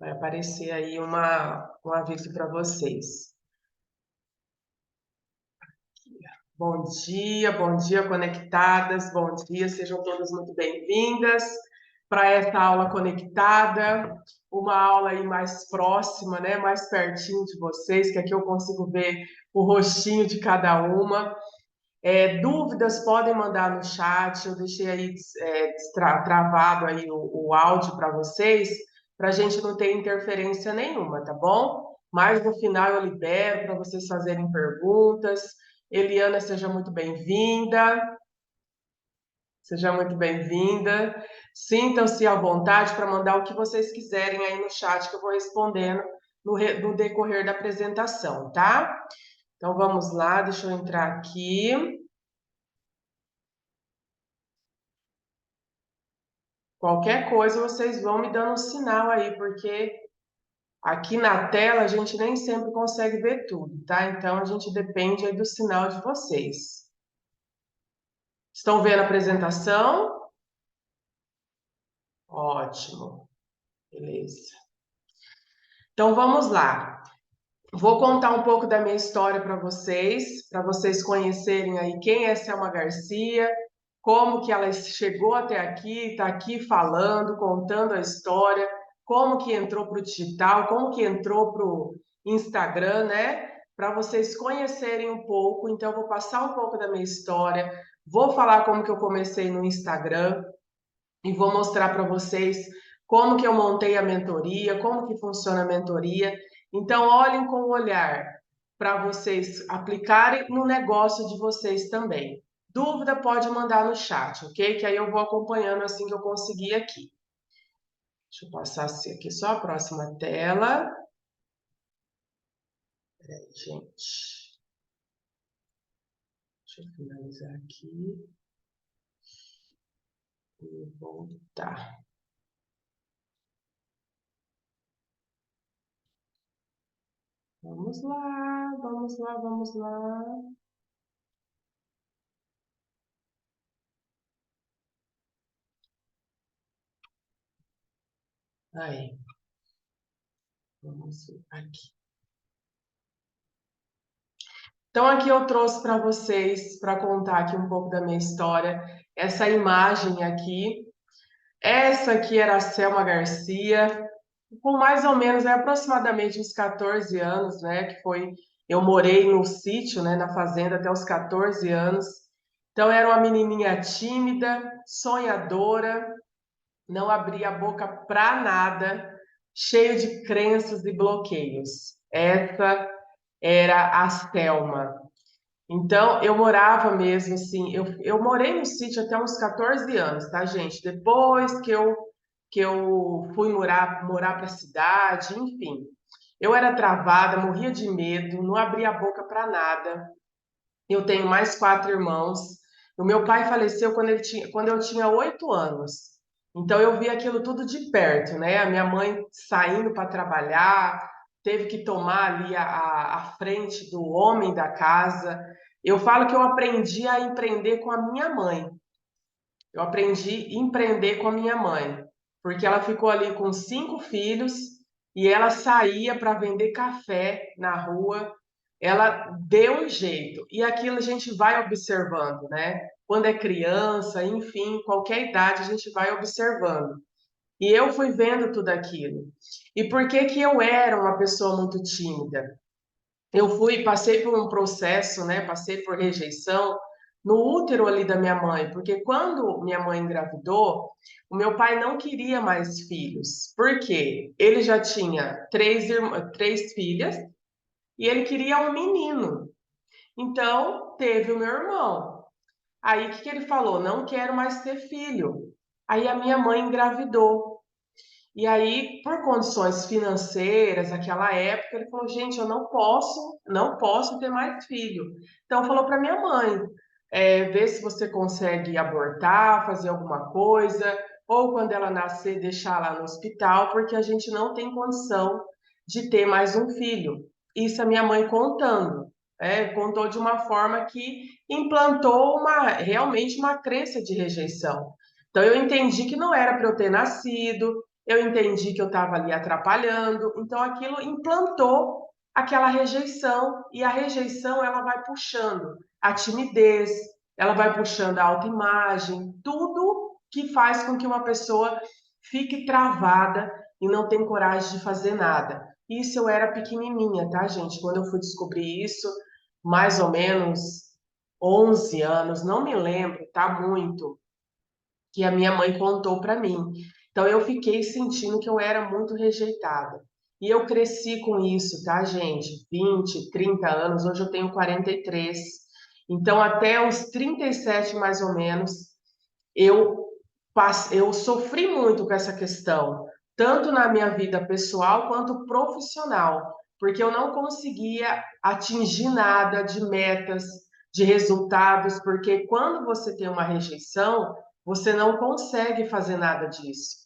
Vai aparecer aí um aviso para vocês. Bom dia, conectadas, bom dia, sejam todas muito bem-vindas para essa aula conectada, uma aula aí mais próxima, né, mais pertinho de vocês, que aqui eu consigo ver o rostinho de cada uma. Dúvidas podem mandar no chat, eu deixei aí travado aí o áudio para vocês, para a gente não ter interferência nenhuma, tá bom? Mas no final eu libero para vocês fazerem perguntas. Eliana, seja muito bem-vinda. Seja muito bem-vinda. Sintam-se à vontade para mandar o que vocês quiserem aí no chat, que eu vou respondendo no decorrer da apresentação, tá? Então vamos lá, deixa eu entrar aqui. Qualquer coisa vocês vão me dando um sinal aí, porque aqui na tela a gente nem sempre consegue ver tudo, tá? Então a gente depende aí do sinal de vocês. Estão vendo a apresentação? Ótimo, beleza. Então vamos lá. Vou contar um pouco da minha história para vocês conhecerem aí quem é Selma Garcia, como que ela chegou até aqui, está aqui falando, contando a história, como que entrou para o digital, como que entrou para o Instagram, né? Para vocês conhecerem um pouco. Então, eu vou passar um pouco da minha história, vou falar como que eu comecei no Instagram e vou mostrar para vocês como que eu montei a mentoria, como que funciona a mentoria. Então, olhem com o olhar para vocês aplicarem no negócio de vocês também. Dúvida pode mandar no chat, ok? Que aí eu vou acompanhando assim que eu conseguir aqui. Deixa eu passar aqui só a próxima tela. Peraí, gente. Deixa eu finalizar aqui. E voltar. Vamos lá, vamos lá, vamos lá. Aí. Vamos aqui. Então, aqui eu trouxe para vocês, para contar aqui um pouco da minha história, essa imagem aqui. Essa aqui era a Selma Garcia, com mais ou menos, aproximadamente uns 14 anos, né? Que foi, eu morei no sítio, né? Na fazenda até os 14 anos. Então, era uma menininha tímida, sonhadora, não abria a boca para nada, cheio de crenças e bloqueios. Essa era a Selma. Então, eu morava mesmo assim, eu morei no sítio até uns 14 anos, tá, gente? Depois que eu fui morar para a cidade, enfim. Eu era travada, morria de medo, não abria a boca para nada. Eu tenho mais 4 irmãos. O meu pai faleceu quando eu tinha 8 anos. Então eu vi aquilo tudo de perto, né? A minha mãe saindo para trabalhar, teve que tomar ali a frente do homem da casa. Eu falo que eu aprendi a empreender com a minha mãe. Eu aprendi a empreender com a minha mãe, porque ela ficou ali com 5 filhos e ela saía para vender café na rua. Ela deu um jeito e aquilo a gente vai observando, né? Quando é criança, enfim, qualquer idade a gente vai observando. E eu fui vendo tudo aquilo. E por que que eu era uma pessoa muito tímida? Passei por um processo, né? Passei por rejeição no útero ali da minha mãe, porque quando minha mãe engravidou, o meu pai não queria mais filhos. Por quê? Ele já tinha 3 filhas e ele queria um menino. Então, teve o meu irmão. Aí, o que que ele falou? Não quero mais ter filho. Aí, a minha mãe engravidou. E aí, por condições financeiras, naquela época, ele falou: gente, eu não posso ter mais filho. Então, falou para minha mãe: vê se você consegue abortar, fazer alguma coisa, ou quando ela nascer, deixar lá no hospital, porque a gente não tem condição de ter mais um filho. Isso a minha mãe contando. Contou de uma forma que implantou realmente uma crença de rejeição. Então, eu entendi que não era para eu ter nascido, eu entendi que eu estava ali atrapalhando, então aquilo implantou aquela rejeição, e a rejeição ela vai puxando a timidez, ela vai puxando a autoimagem, tudo que faz com que uma pessoa fique travada e não tem coragem de fazer nada. Isso eu era pequenininha, tá, gente? Quando eu fui descobrir isso, mais ou menos 11 anos, não me lembro, tá muito, que a minha mãe contou para mim. Então eu fiquei sentindo que eu era muito rejeitada. E eu cresci com isso, tá, gente? 20, 30 anos, hoje eu tenho 43. Então até os 37 mais ou menos, eu eu sofri muito com essa questão, tanto na minha vida pessoal quanto profissional, porque eu não conseguia atingir nada de metas, de resultados, porque quando você tem uma rejeição, você não consegue fazer nada disso.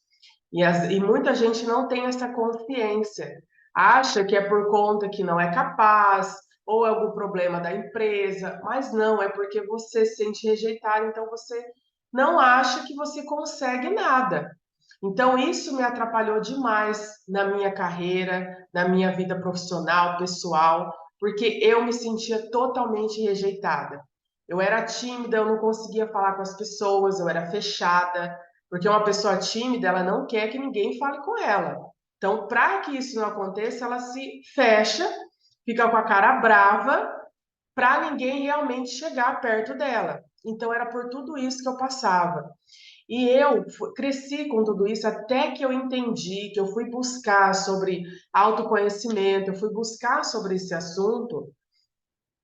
E muita gente não tem essa consciência, acha que é por conta que não é capaz, ou é algum problema da empresa, mas não, é porque você se sente rejeitado, então você não acha que você consegue nada. Então, isso me atrapalhou demais na minha carreira, na minha vida profissional, pessoal, porque eu me sentia totalmente rejeitada. Eu era tímida, eu não conseguia falar com as pessoas, eu era fechada, porque uma pessoa tímida, ela não quer que ninguém fale com ela. Então, para que isso não aconteça, ela se fecha, fica com a cara brava, para ninguém realmente chegar perto dela. Então, era por tudo isso que eu passava. E eu cresci com tudo isso até que eu entendi, que eu fui buscar sobre autoconhecimento, eu fui buscar sobre esse assunto,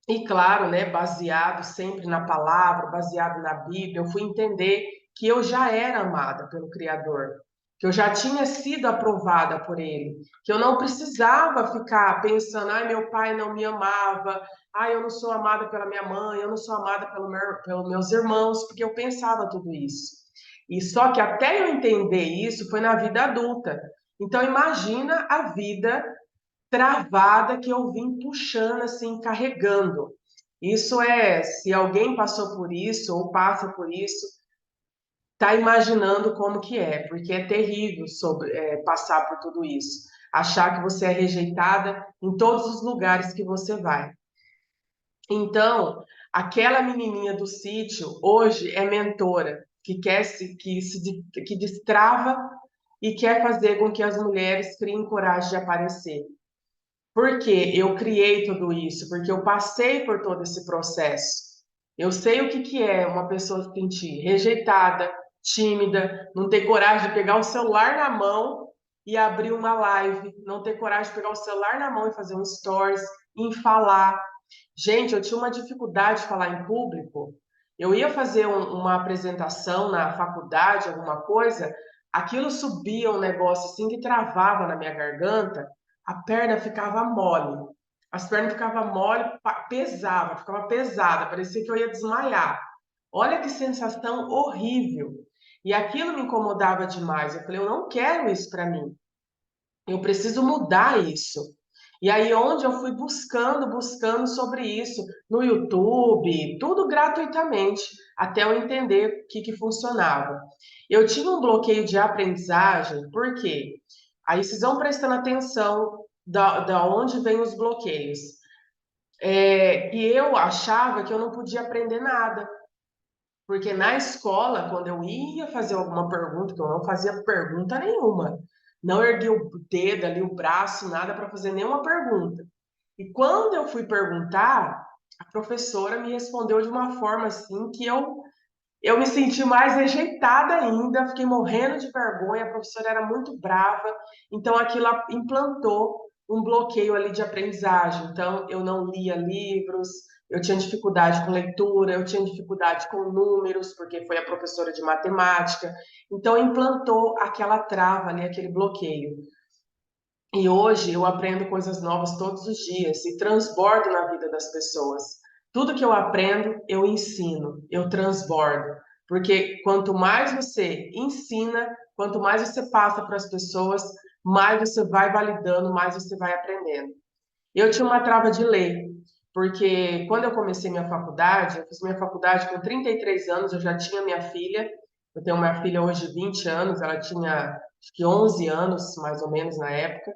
e claro, né, baseado sempre na palavra, baseado na Bíblia, eu fui entender que eu já era amada pelo Criador, que eu já tinha sido aprovada por Ele, que eu não precisava ficar pensando, ai, meu pai não me amava, ai, eu não sou amada pela minha mãe, eu não sou amada pelos meus irmãos, porque eu pensava tudo isso. E só que até eu entender isso foi na vida adulta. Então imagina a vida travada que eu vim puxando, assim, carregando. Isso é, se alguém passou por isso ou passa por isso, tá imaginando como que é, porque é terrível passar por tudo isso. Achar que você é rejeitada em todos os lugares que você vai. Então, aquela menininha do sítio hoje é mentora, que destrava e quer fazer com que as mulheres criem coragem de aparecer. Porque eu criei tudo isso, porque eu passei por todo esse processo. Eu sei o que que é uma pessoa se sentir rejeitada, tímida, não ter coragem de pegar o celular na mão e abrir uma live, não ter coragem de pegar o celular na mão e fazer um stories, em falar. Gente, eu tinha uma dificuldade de falar em público. Eu ia fazer uma apresentação na faculdade, alguma coisa, aquilo subia um negócio assim que travava na minha garganta, a perna ficava mole. As pernas ficavam mole, pesava, ficava pesada, parecia que eu ia desmaiar. Olha que sensação horrível. E aquilo me incomodava demais. Eu falei, eu não quero isso para mim. Eu preciso mudar isso. E aí, onde eu fui buscando sobre isso, no YouTube, tudo gratuitamente, até eu entender o que que funcionava. Eu tinha um bloqueio de aprendizagem, por quê? Aí vocês vão prestando atenção da onde vêm os bloqueios. E eu achava que eu não podia aprender nada, porque na escola, quando eu ia fazer alguma pergunta, que eu não fazia pergunta nenhuma, não ergui o dedo ali, o braço, nada para fazer nenhuma pergunta. E quando eu fui perguntar, a professora me respondeu de uma forma assim que eu me senti mais rejeitada ainda, fiquei morrendo de vergonha, a professora era muito brava, então aquilo implantou um bloqueio ali de aprendizagem. Então eu não lia livros, eu tinha dificuldade com leitura, eu tinha dificuldade com números, porque foi a professora de matemática. Então implantou aquela trava ali, aquele bloqueio. E hoje eu aprendo coisas novas todos os dias e transbordo na vida das pessoas. Tudo que eu aprendo, eu ensino, eu transbordo. Porque quanto mais você ensina, quanto mais você passa para as pessoas, mais você vai validando, mais você vai aprendendo. Eu tinha uma trava de ler, porque quando eu comecei minha faculdade, eu fiz minha faculdade com 33 anos, eu já tinha minha filha, eu tenho uma filha hoje de 20 anos, ela tinha acho que 11 anos, mais ou menos, na época.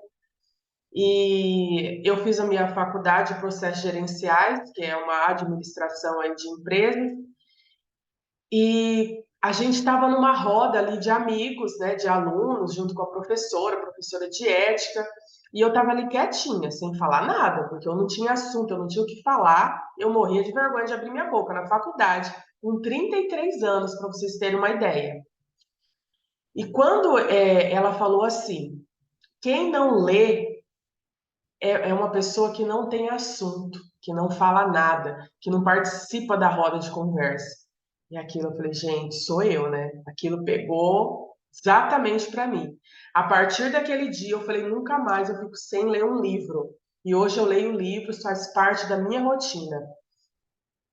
E eu fiz a minha faculdade de processos gerenciais, que é uma administração aí de empresas, e a gente estava numa roda ali de amigos, né, de alunos, junto com a professora de ética, e eu estava ali quietinha, sem falar nada, porque eu não tinha assunto, eu não tinha o que falar, eu morria de vergonha de abrir minha boca na faculdade, com 33 anos, para vocês terem uma ideia. E quando ela falou assim, quem não lê é uma pessoa que não tem assunto, que não fala nada, que não participa da roda de conversa. E aquilo eu falei, gente, sou eu, né? Aquilo pegou exatamente para mim. A partir daquele dia eu falei, nunca mais eu fico sem ler um livro. E hoje eu leio livros, faz parte da minha rotina.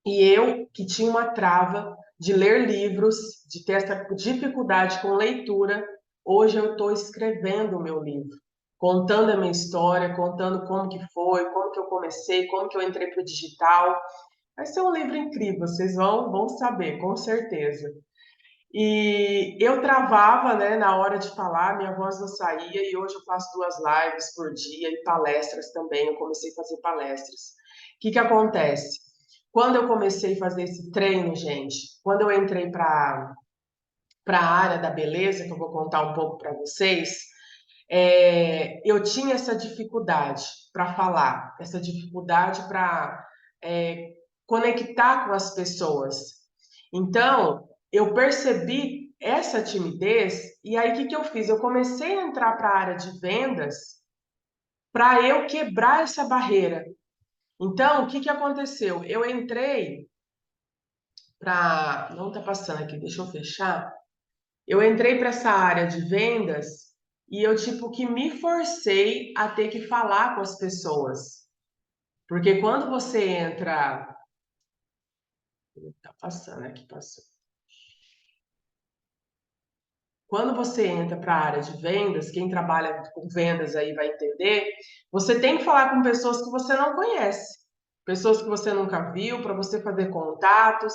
E eu, que tinha uma trava de ler livros, de ter essa dificuldade com leitura, hoje eu estou escrevendo o meu livro, contando a minha história, contando como que foi, como que eu comecei, como que eu entrei para o digital. Vai ser um livro incrível, vocês vão saber, com certeza. E eu travava, né, na hora de falar, minha voz não saía, e hoje eu faço 2 lives por dia e palestras também. Eu comecei a fazer palestras. O que que acontece? Quando eu comecei a fazer esse treino, gente, quando eu entrei para a área da beleza, que eu vou contar um pouco para vocês, eu tinha essa dificuldade para falar, essa dificuldade para conectar com as pessoas. Então, eu percebi essa timidez, e aí o que que eu fiz? Eu comecei a entrar para a área de vendas para eu quebrar essa barreira. Então, o que que aconteceu? Eu entrei para. Não está passando aqui, deixa eu fechar. Eu entrei para essa área de vendas e eu, tipo, que me forcei a ter que falar com as pessoas. Porque quando você entra. Tá passando aqui, passou. Quando você entra para a área de vendas, quem trabalha com vendas aí vai entender, você tem que falar com pessoas que você não conhece, pessoas que você nunca viu, para você fazer contatos.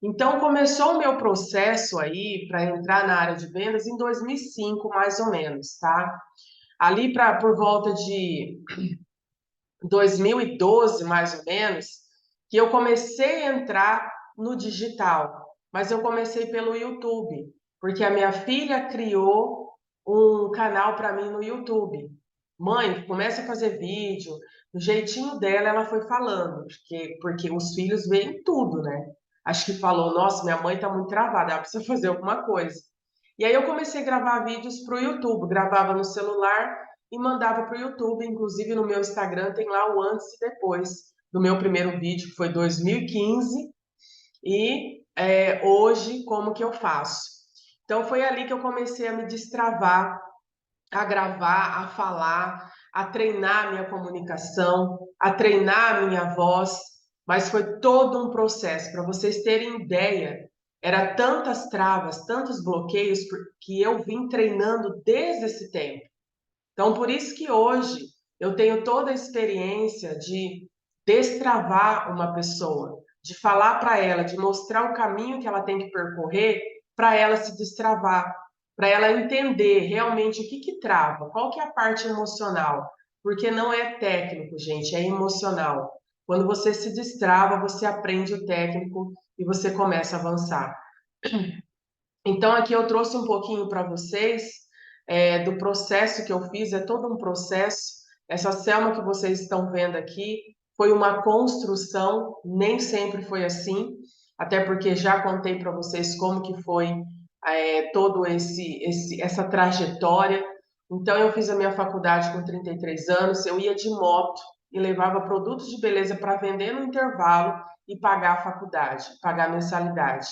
Então, começou o meu processo aí para entrar na área de vendas em 2005, mais ou menos, tá? Ali por volta de 2012, mais ou menos, que eu comecei a entrar no digital, mas eu comecei pelo YouTube, porque a minha filha criou um canal para mim no YouTube. Mãe, começa a fazer vídeo, do jeitinho dela, ela foi falando, porque os filhos veem tudo, né? Acho que falou, nossa, minha mãe tá muito travada, ela precisa fazer alguma coisa. E aí eu comecei a gravar vídeos para o YouTube, gravava no celular e mandava para o YouTube. Inclusive no meu Instagram tem lá o antes e depois do meu primeiro vídeo, que foi 2015, e hoje como que eu faço. Então foi ali que eu comecei a me destravar, a gravar, a falar, a treinar a minha comunicação, a treinar a minha voz, mas foi todo um processo. Para vocês terem ideia, era tantas travas, tantos bloqueios que eu vim treinando desde esse tempo. Então, por isso que hoje eu tenho toda a experiência de destravar uma pessoa, de falar para ela, de mostrar o caminho que ela tem que percorrer para ela se destravar, para ela entender realmente o que que trava, qual que é a parte emocional, porque não é técnico, gente, é emocional. Quando você se destrava, você aprende o técnico e você começa a avançar. Então, aqui eu trouxe um pouquinho para vocês do processo que eu fiz, é todo um processo. Essa Selma que vocês estão vendo aqui foi uma construção, nem sempre foi assim, até porque já contei para vocês como que foi todo essa trajetória. Então, eu fiz a minha faculdade com 33 anos, eu ia de moto e levava produtos de beleza para vender no intervalo e pagar a faculdade, pagar a mensalidade.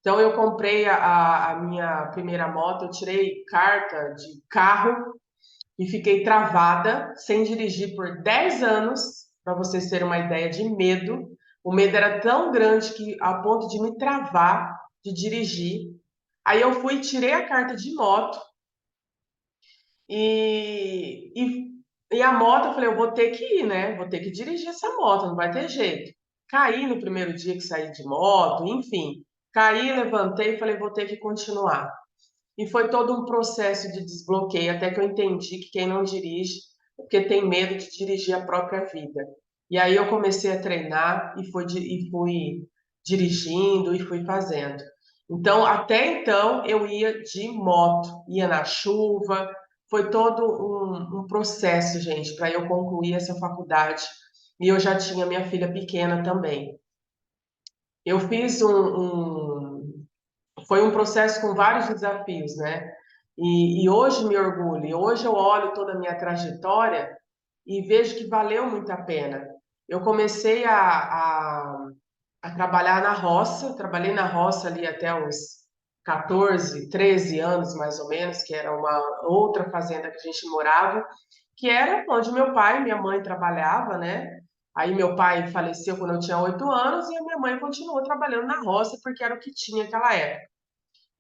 Então, eu comprei a minha primeira moto, eu tirei carta de carro e fiquei travada, sem dirigir por 10 anos, para vocês terem uma ideia de medo. O medo era tão grande que, a ponto de me travar de dirigir. Aí eu fui, tirei a carta de moto e a moto, eu falei, eu vou ter que ir, né? Vou ter que dirigir essa moto, não vai ter jeito. Caí no primeiro dia que saí de moto, enfim. Caí, levantei e falei, vou ter que continuar. e foi todo um processo de desbloqueio, até que eu entendi que quem não dirige é porque tem medo de dirigir a própria vida. E aí eu comecei a treinar e fui dirigindo e fui fazendo. Então, até então, eu ia de moto, ia na chuva, foi todo um processo, gente, para eu concluir essa faculdade. E eu já tinha minha filha pequena também. Eu fiz foi um processo com vários desafios, né? E hoje me orgulho, e hoje eu olho toda a minha trajetória e vejo que valeu muito a pena. Eu comecei a trabalhar na roça, trabalhei na roça ali até uns 14, 13 anos mais ou menos, que era uma outra fazenda que a gente morava, que era onde meu pai e minha mãe trabalhava, né? Aí meu pai faleceu quando eu tinha 8 anos e a minha mãe continuou trabalhando na roça porque era o que tinha naquela época.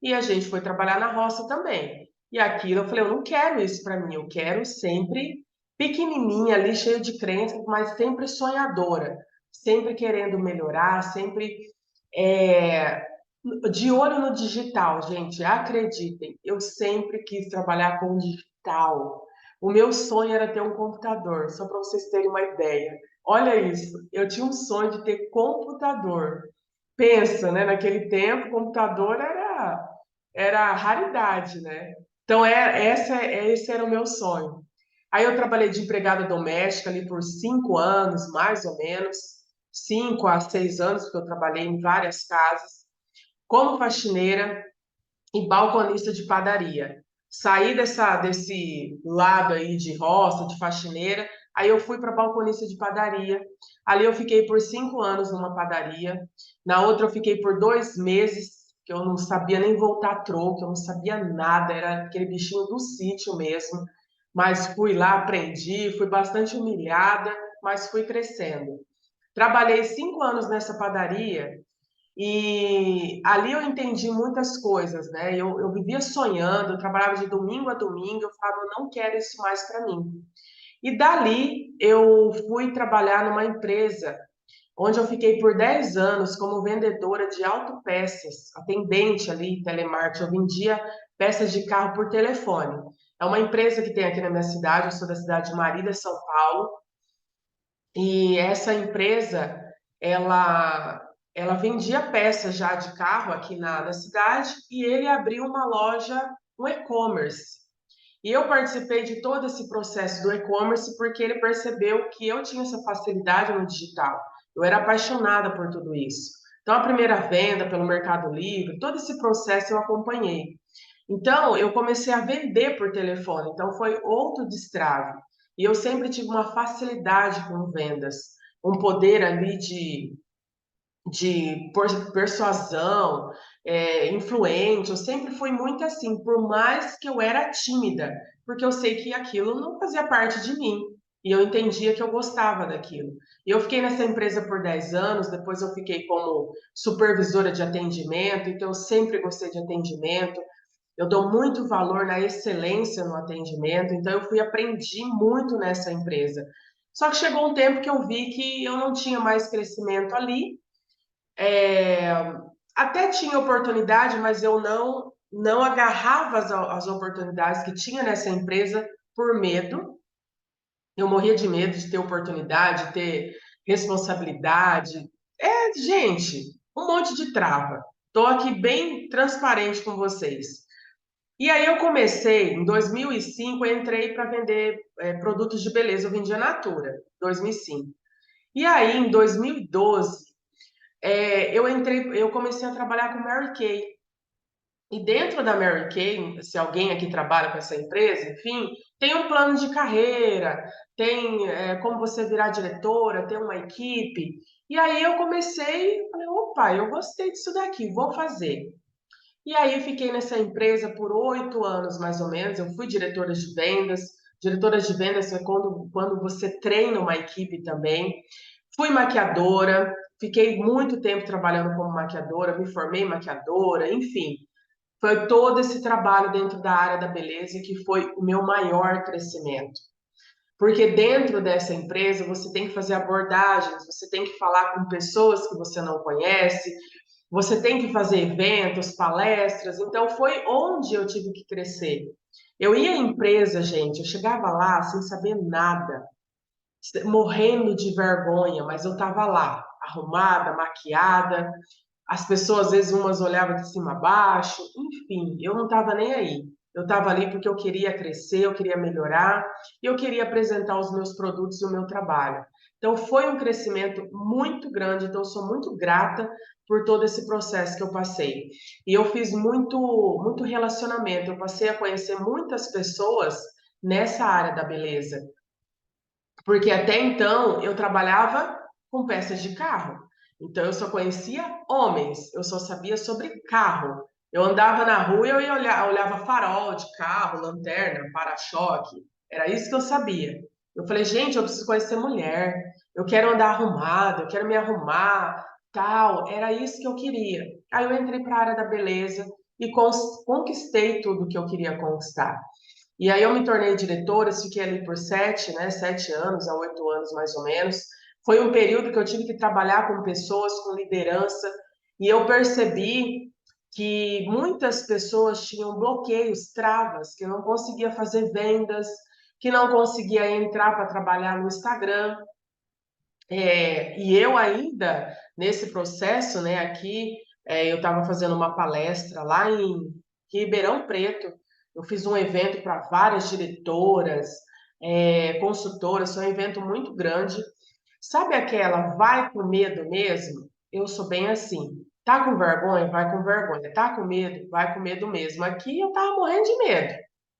E a gente foi trabalhar na roça também. E aquilo eu falei, eu não quero isso para mim, eu quero sempre pequenininha ali, cheia de crenças, mas sempre sonhadora, sempre querendo melhorar, sempre é, de olho no digital, gente, acreditem, eu sempre quis trabalhar com digital. O meu sonho era ter um computador, só para vocês terem uma ideia. Olha isso, eu tinha um sonho de ter computador. Pensa, né? Naquele tempo, computador era raridade, né? Então, esse era o meu sonho. Aí eu trabalhei de empregada doméstica ali por 5 anos, mais ou menos, 5 a 6 anos, porque eu trabalhei em várias casas, como faxineira e balconista de padaria. Saí desse lado aí de roça, de faxineira, aí eu fui para balconista de padaria. Ali eu fiquei por 5 anos numa padaria. Na outra eu fiquei por 2 meses, que eu não sabia nem voltar a troco, eu não sabia nada, era aquele bichinho do sítio mesmo. Mas fui lá, aprendi, fui bastante humilhada, mas fui crescendo. Trabalhei 5 anos nessa padaria e ali eu entendi muitas coisas, né? Eu vivia sonhando, eu trabalhava de domingo a domingo, eu falava, eu não quero isso mais para mim. E dali eu fui trabalhar numa empresa onde eu fiquei por 10 anos como vendedora de autopeças, atendente ali, telemarketing. Eu vendia peças de carro por telefone. É uma empresa que tem aqui na minha cidade, eu sou da cidade de Marília, São Paulo, e essa empresa, ela, ela vendia peças já de carro aqui na cidade e ele abriu uma loja, um e-commerce. E eu participei de todo esse processo do e-commerce porque ele percebeu que eu tinha essa facilidade no digital. Eu era apaixonada por tudo isso. Então, a primeira venda pelo Mercado Livre, todo esse processo eu acompanhei. Então, eu comecei a vender por telefone, então foi outro destrave. E eu sempre tive uma facilidade com vendas, um poder ali de persuasão, influente. Eu sempre fui muito assim, por mais que eu era tímida, porque eu sei que aquilo não fazia parte de mim. E eu entendia que eu gostava daquilo. E eu fiquei nessa empresa por 10 anos, depois eu fiquei como supervisora de atendimento, então eu sempre gostei de atendimento. Eu dou muito valor na excelência no atendimento, então aprendi muito nessa empresa. Só que chegou um tempo que eu vi que eu não tinha mais crescimento ali. É, até tinha oportunidade, mas eu não agarrava as oportunidades que tinha nessa empresa por medo. Eu morria de medo de ter oportunidade, de ter responsabilidade. Gente, um monte de trava. Estou aqui bem transparente com vocês. E aí eu comecei, em 2005, eu entrei para vender produtos de beleza, eu vendia Natura, 2005. E aí, em 2012, eu comecei a trabalhar com Mary Kay. E dentro da Mary Kay, se alguém aqui trabalha com essa empresa, enfim, tem um plano de carreira, tem como você virar diretora, tem uma equipe. E aí eu comecei, falei, opa, eu gostei disso daqui, vou fazer. E aí fiquei nessa empresa por 8 anos, mais ou menos. Eu fui diretora de vendas. Diretora de vendas é quando você treina uma equipe também. Fui maquiadora, fiquei muito tempo trabalhando como maquiadora, me formei maquiadora, enfim. Foi todo esse trabalho dentro da área da beleza que foi o meu maior crescimento. Porque dentro dessa empresa você tem que fazer abordagens, você tem que falar com pessoas que você não conhece, você tem que fazer eventos, palestras, então foi onde eu tive que crescer. Eu ia em empresa, gente, eu chegava lá sem saber nada, morrendo de vergonha, mas eu estava lá, arrumada, maquiada. As pessoas, às vezes, umas olhavam de cima a baixo, enfim, eu não estava nem aí. Eu estava ali porque eu queria crescer, eu queria melhorar e eu queria apresentar os meus produtos e o meu trabalho. Então, foi um crescimento muito grande. Então, eu sou muito grata por todo esse processo que eu passei. E eu fiz muito relacionamento. Eu passei a conhecer muitas pessoas nessa área da beleza. Porque até então eu trabalhava com peças de carro. Então eu só conhecia homens, eu só sabia sobre carro. Eu andava na rua e eu ia olhar, olhava farol de carro, lanterna, para-choque. Era isso que eu sabia. Eu falei, gente, eu preciso conhecer mulher. Eu quero andar arrumada, eu quero me arrumar, tal. Era isso que eu queria. Aí eu entrei para a área da beleza e conquistei tudo que eu queria conquistar. E aí eu me tornei diretora, fiquei ali por 7 anos, a 8 anos mais ou menos. Foi um período que eu tive que trabalhar com pessoas, com liderança, e eu percebi que muitas pessoas tinham bloqueios, travas, que não conseguia fazer vendas, que não conseguia entrar para trabalhar no Instagram. E eu ainda, nesse processo, né, aqui, eu estava fazendo uma palestra lá em Ribeirão Preto. Eu fiz um evento para várias diretoras, consultoras, foi um evento muito grande. Sabe aquela vai com medo mesmo? Eu sou bem assim. Tá com vergonha? Vai com vergonha. Tá com medo? Vai com medo mesmo. Aqui eu tava morrendo de medo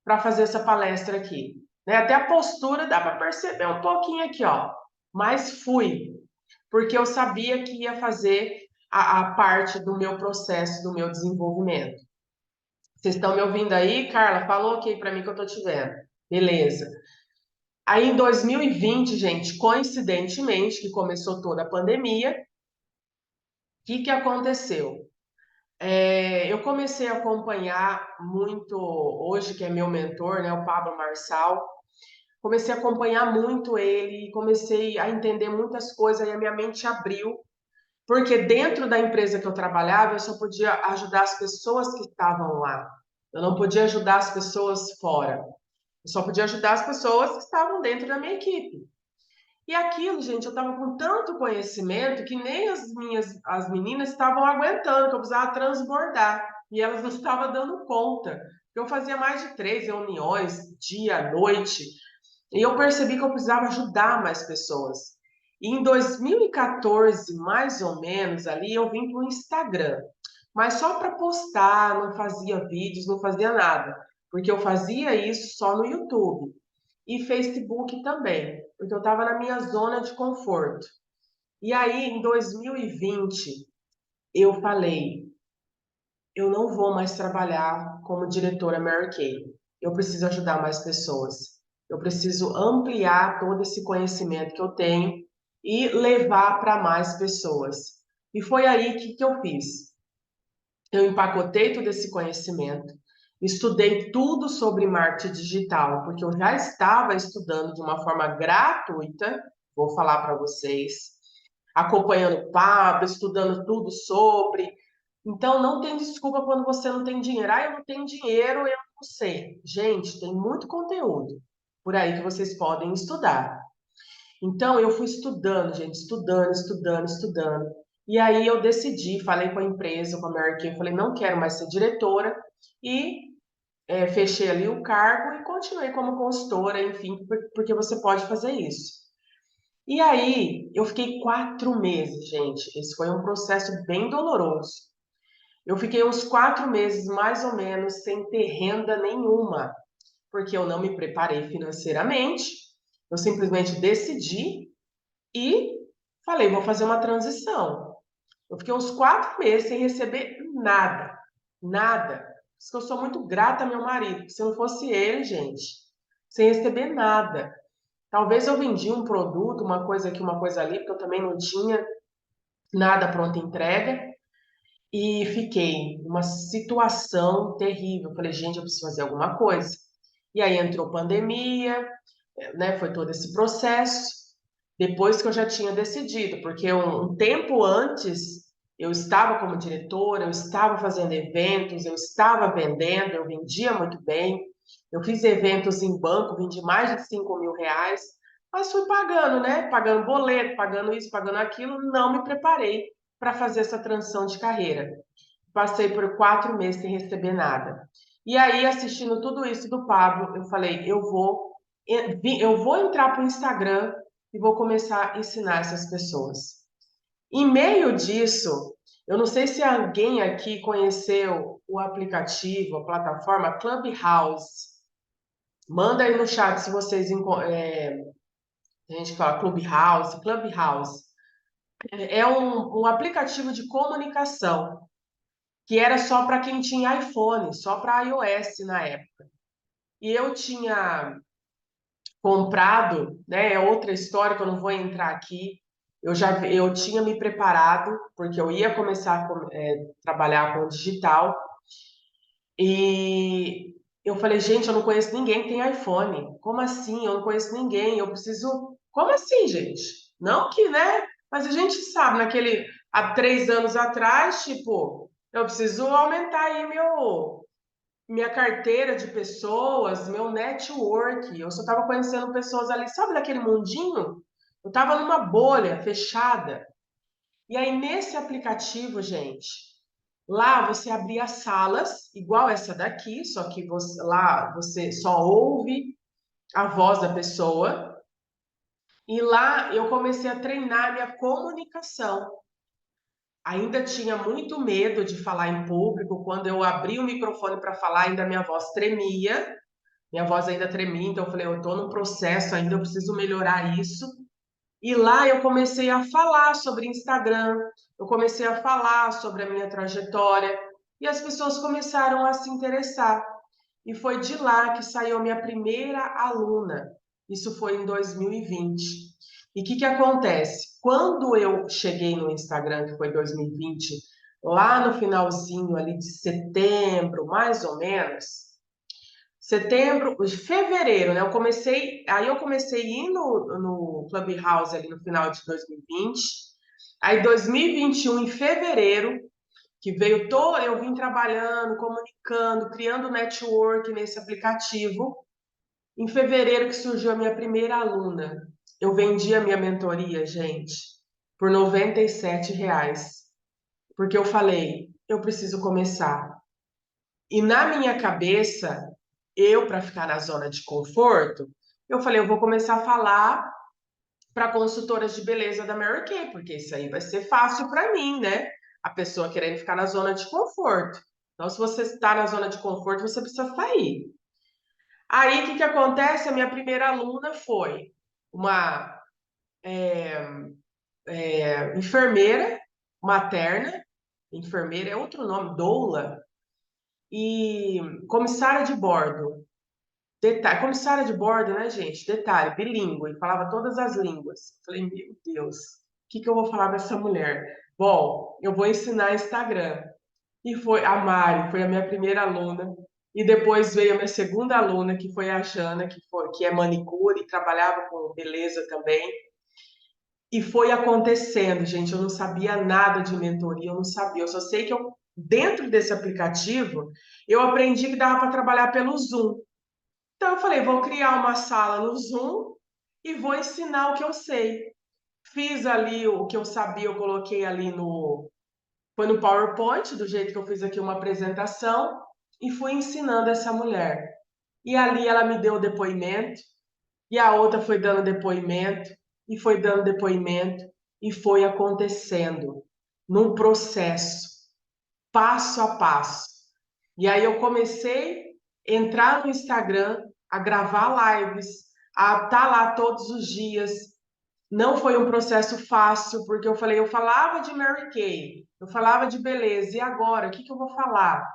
para fazer essa palestra aqui, né? Até a postura dá para perceber um pouquinho aqui, ó. Mas fui, porque eu sabia que ia fazer a parte do meu processo, do meu desenvolvimento. Vocês estão me ouvindo aí, Carla? Falou ok para mim que eu tô te vendo. Beleza. Aí em 2020, gente, coincidentemente, que começou toda a pandemia, o que aconteceu? Eu comecei a acompanhar muito, hoje que é meu mentor, né, o Pablo Marçal, comecei a acompanhar muito ele, comecei a entender muitas coisas e a minha mente abriu, porque dentro da empresa que eu trabalhava, eu só podia ajudar as pessoas que estavam lá, eu não podia ajudar as pessoas fora, eu só podia ajudar as pessoas que estavam dentro da minha equipe. E aquilo, gente, eu estava com tanto conhecimento que nem as meninas estavam aguentando, que eu precisava transbordar. E elas não estavam dando conta. Eu fazia mais de 3 reuniões, dia, noite, e eu percebi que eu precisava ajudar mais pessoas. E em 2014, mais ou menos, ali, eu vim para o Instagram. Mas só para postar, não fazia vídeos, não fazia nada. Porque eu fazia isso só no YouTube e Facebook também, porque eu estava na minha zona de conforto. E aí, em 2020, eu falei, eu não vou mais trabalhar como diretora Mary Kay. Eu preciso ajudar mais pessoas. Eu preciso ampliar todo esse conhecimento que eu tenho e levar para mais pessoas. E foi aí que eu fiz. Eu empacotei todo esse conhecimento, estudei tudo sobre marketing digital, porque eu já estava estudando de uma forma gratuita, vou falar para vocês, acompanhando o Pablo, estudando tudo sobre. Então, não tem desculpa quando você não tem dinheiro. Ah, eu não tenho dinheiro, eu não sei. Gente, tem muito conteúdo por aí que vocês podem estudar. Então, eu fui estudando, gente, estudando, estudando, estudando. E aí eu decidi, falei com a empresa, com a Mary Kay, falei, não quero mais ser diretora. E fechei ali o cargo e continuei como consultora, enfim, porque você pode fazer isso. E aí, eu fiquei 4 meses, gente. Esse foi um processo bem doloroso. Eu fiquei uns 4 meses, mais ou menos, sem ter renda nenhuma, porque eu não me preparei financeiramente. Eu simplesmente decidi e falei, vou fazer uma transição. Eu fiquei uns 4 meses sem receber nada, nada. Por isso que eu sou muito grata ao meu marido, porque se não fosse ele, gente, sem receber nada. Talvez eu vendi um produto, uma coisa aqui, uma coisa ali, porque eu também não tinha nada pronta entrega. E fiquei numa situação terrível. Falei, gente, eu preciso fazer alguma coisa. E aí entrou pandemia, né? Foi todo esse processo. Depois que eu já tinha decidido, porque um tempo antes Eu estava como diretora, eu estava fazendo eventos, eu estava vendendo, eu vendia muito bem. Eu fiz eventos em banco, vendi mais de R$ 5.000, mas fui pagando, né? Pagando boleto, pagando isso, pagando aquilo. Não me preparei para fazer essa transição de carreira. Passei por 4 meses sem receber nada. E aí, assistindo tudo isso do Pablo, eu falei, eu vou entrar para o Instagram e vou começar a ensinar essas pessoas. Em meio disso, eu não sei se alguém aqui conheceu o aplicativo, a plataforma Clubhouse. Manda aí no chat se vocês a gente fala Clubhouse, Clubhouse. É um aplicativo de comunicação que era só para quem tinha iPhone, só para iOS na época. E eu tinha comprado, né? É outra história que eu não vou entrar aqui. Eu tinha me preparado porque eu ia começar a trabalhar com digital e eu falei, gente, eu não conheço ninguém que tem iPhone. Como assim? Eu não conheço ninguém. Eu preciso. Como assim, gente? Não que, né? Mas a gente sabe, há 3 anos atrás, tipo, eu preciso aumentar aí minha carteira de pessoas, meu network. Eu só estava conhecendo pessoas ali, sabe daquele mundinho? Eu estava numa bolha fechada. E aí, nesse aplicativo, gente, lá você abria salas, igual essa daqui, só que lá você só ouve a voz da pessoa. E lá eu comecei a treinar minha comunicação. Ainda tinha muito medo de falar em público. Quando eu abri o microfone para falar, ainda minha voz tremia. Minha voz ainda tremia, então eu falei, eu estou no processo ainda, eu preciso melhorar isso. E lá eu comecei a falar sobre Instagram, eu comecei a falar sobre a minha trajetória, e as pessoas começaram a se interessar. E foi de lá que saiu a minha primeira aluna. Isso foi em 2020. E o que acontece? Quando eu cheguei no Instagram, que foi 2020, lá no finalzinho ali de setembro, mais ou menos, setembro, fevereiro, né? Aí eu comecei a ir no Clubhouse ali no final de 2020. Aí 2021, em fevereiro, que eu vim trabalhando, comunicando, criando network nesse aplicativo. Em fevereiro que surgiu a minha primeira aluna. Eu vendi a minha mentoria, gente, por R$ 97. Porque eu falei, eu preciso começar. E na minha cabeça, para ficar na zona de conforto, eu falei, eu vou começar a falar para consultoras de beleza da Mary Kay, porque isso aí vai ser fácil para mim, né? A pessoa querendo ficar na zona de conforto. Então, se você está na zona de conforto, você precisa sair. Aí, o que acontece? A minha primeira aluna foi uma enfermeira materna, enfermeira é outro nome, doula, e comissária de bordo. Detalhe, comissária de bordo, né, gente? Detalhe, bilíngue, falava todas as línguas. Falei, meu Deus, o que eu vou falar dessa mulher? Bom, eu vou ensinar Instagram. E foi a Mari, foi a minha primeira aluna. E depois veio a minha segunda aluna, que foi a Jana, que é manicure e trabalhava com beleza também. E foi acontecendo, gente. Eu não sabia nada de mentoria, eu não sabia. Eu só sei que dentro desse aplicativo, eu aprendi que dava para trabalhar pelo Zoom. Então, eu falei, vou criar uma sala no Zoom e vou ensinar o que eu sei. Fiz ali o que eu sabia, eu coloquei ali foi no PowerPoint, do jeito que eu fiz aqui uma apresentação, e fui ensinando essa mulher. E ali ela me deu o depoimento, e a outra foi dando depoimento, e foi dando depoimento, e foi acontecendo num processo, passo a passo. E aí eu comecei a entrar no Instagram, a gravar lives, a estar lá todos os dias. Não foi um processo fácil, porque eu falava de Mary Kay, eu falava de beleza, e agora, o que eu vou falar?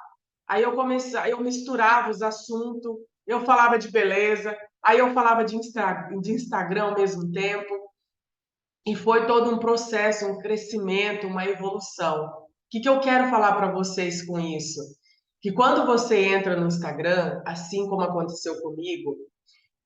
Aí eu misturava os assuntos, eu falava de beleza, aí eu falava de Instagram ao mesmo tempo, e foi todo um processo, um crescimento, uma evolução. O que eu quero falar para vocês com isso? Que quando você entra no Instagram, assim como aconteceu comigo,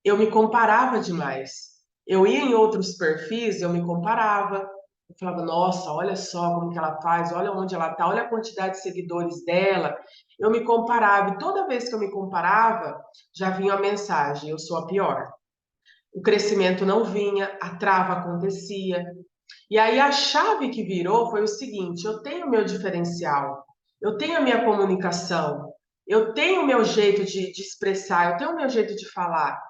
eu me comparava demais. Eu ia em outros perfis, eu me comparava. Eu falava, nossa, olha só como que ela faz, olha onde ela está, olha a quantidade de seguidores dela. Eu me comparava, e toda vez que eu me comparava, já vinha a mensagem, eu sou a pior. O crescimento não vinha, a trava acontecia. E aí a chave que virou foi o seguinte: eu tenho o meu diferencial, eu tenho a minha comunicação, eu tenho o meu jeito de expressar, eu tenho o meu jeito de falar.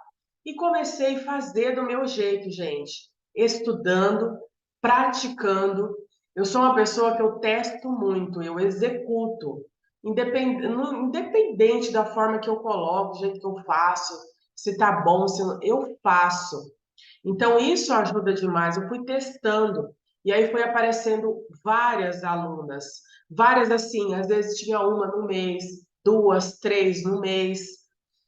E comecei a fazer do meu jeito, gente, estudando, praticando. Eu sou uma pessoa que eu testo muito, eu executo, independente da forma que eu coloco, do jeito que eu faço, se tá bom, se não, eu faço. Então, isso ajuda demais. Eu fui testando, e aí foi aparecendo várias alunas, várias assim, às vezes tinha uma no mês, duas, três no mês,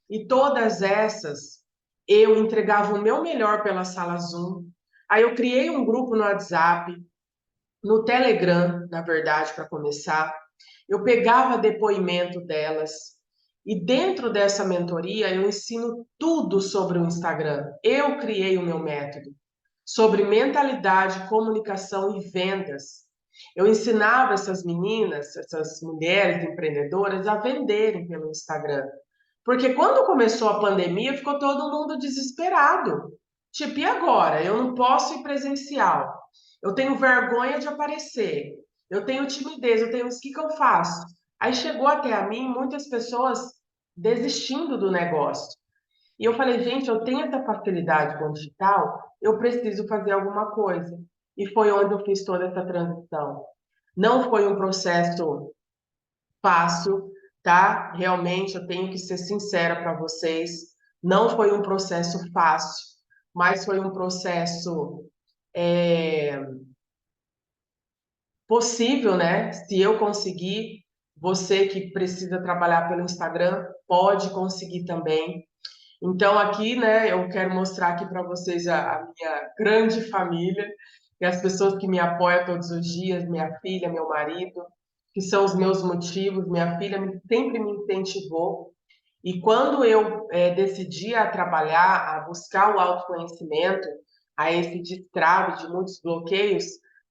e todas essas eu entregava o meu melhor pela sala Zoom. Aí eu criei um grupo no WhatsApp, no Telegram, na verdade, para começar. Eu pegava depoimento delas. E dentro dessa mentoria, eu ensino tudo sobre o Instagram. Eu criei o meu método sobre mentalidade, comunicação e vendas. Eu ensinava essas meninas, essas mulheres empreendedoras a venderem pelo Instagram. Porque quando começou a pandemia, ficou todo mundo desesperado. Tipo, e agora? Eu não posso ir presencial. Eu tenho vergonha de aparecer. Eu tenho timidez, eu tenho isso, o que que eu faço? Aí chegou até a mim muitas pessoas desistindo do negócio. E eu falei, gente, eu tenho essa facilidade com o digital, eu preciso fazer alguma coisa. E foi onde eu fiz toda essa transição. Não foi um processo fácil, tá? Realmente, eu tenho que ser sincera para vocês. Não foi um processo fácil, mas foi um processo é, possível, né? Se eu conseguir, você que precisa trabalhar pelo Instagram, pode conseguir também. Então, aqui, né, eu quero mostrar aqui para vocês a minha grande família, e as pessoas que me apoiam todos os dias, minha filha, meu marido, que são os meus motivos. Minha filha sempre me incentivou. E quando eu decidi a trabalhar, a buscar o autoconhecimento, a esse destrave de muitos bloqueios,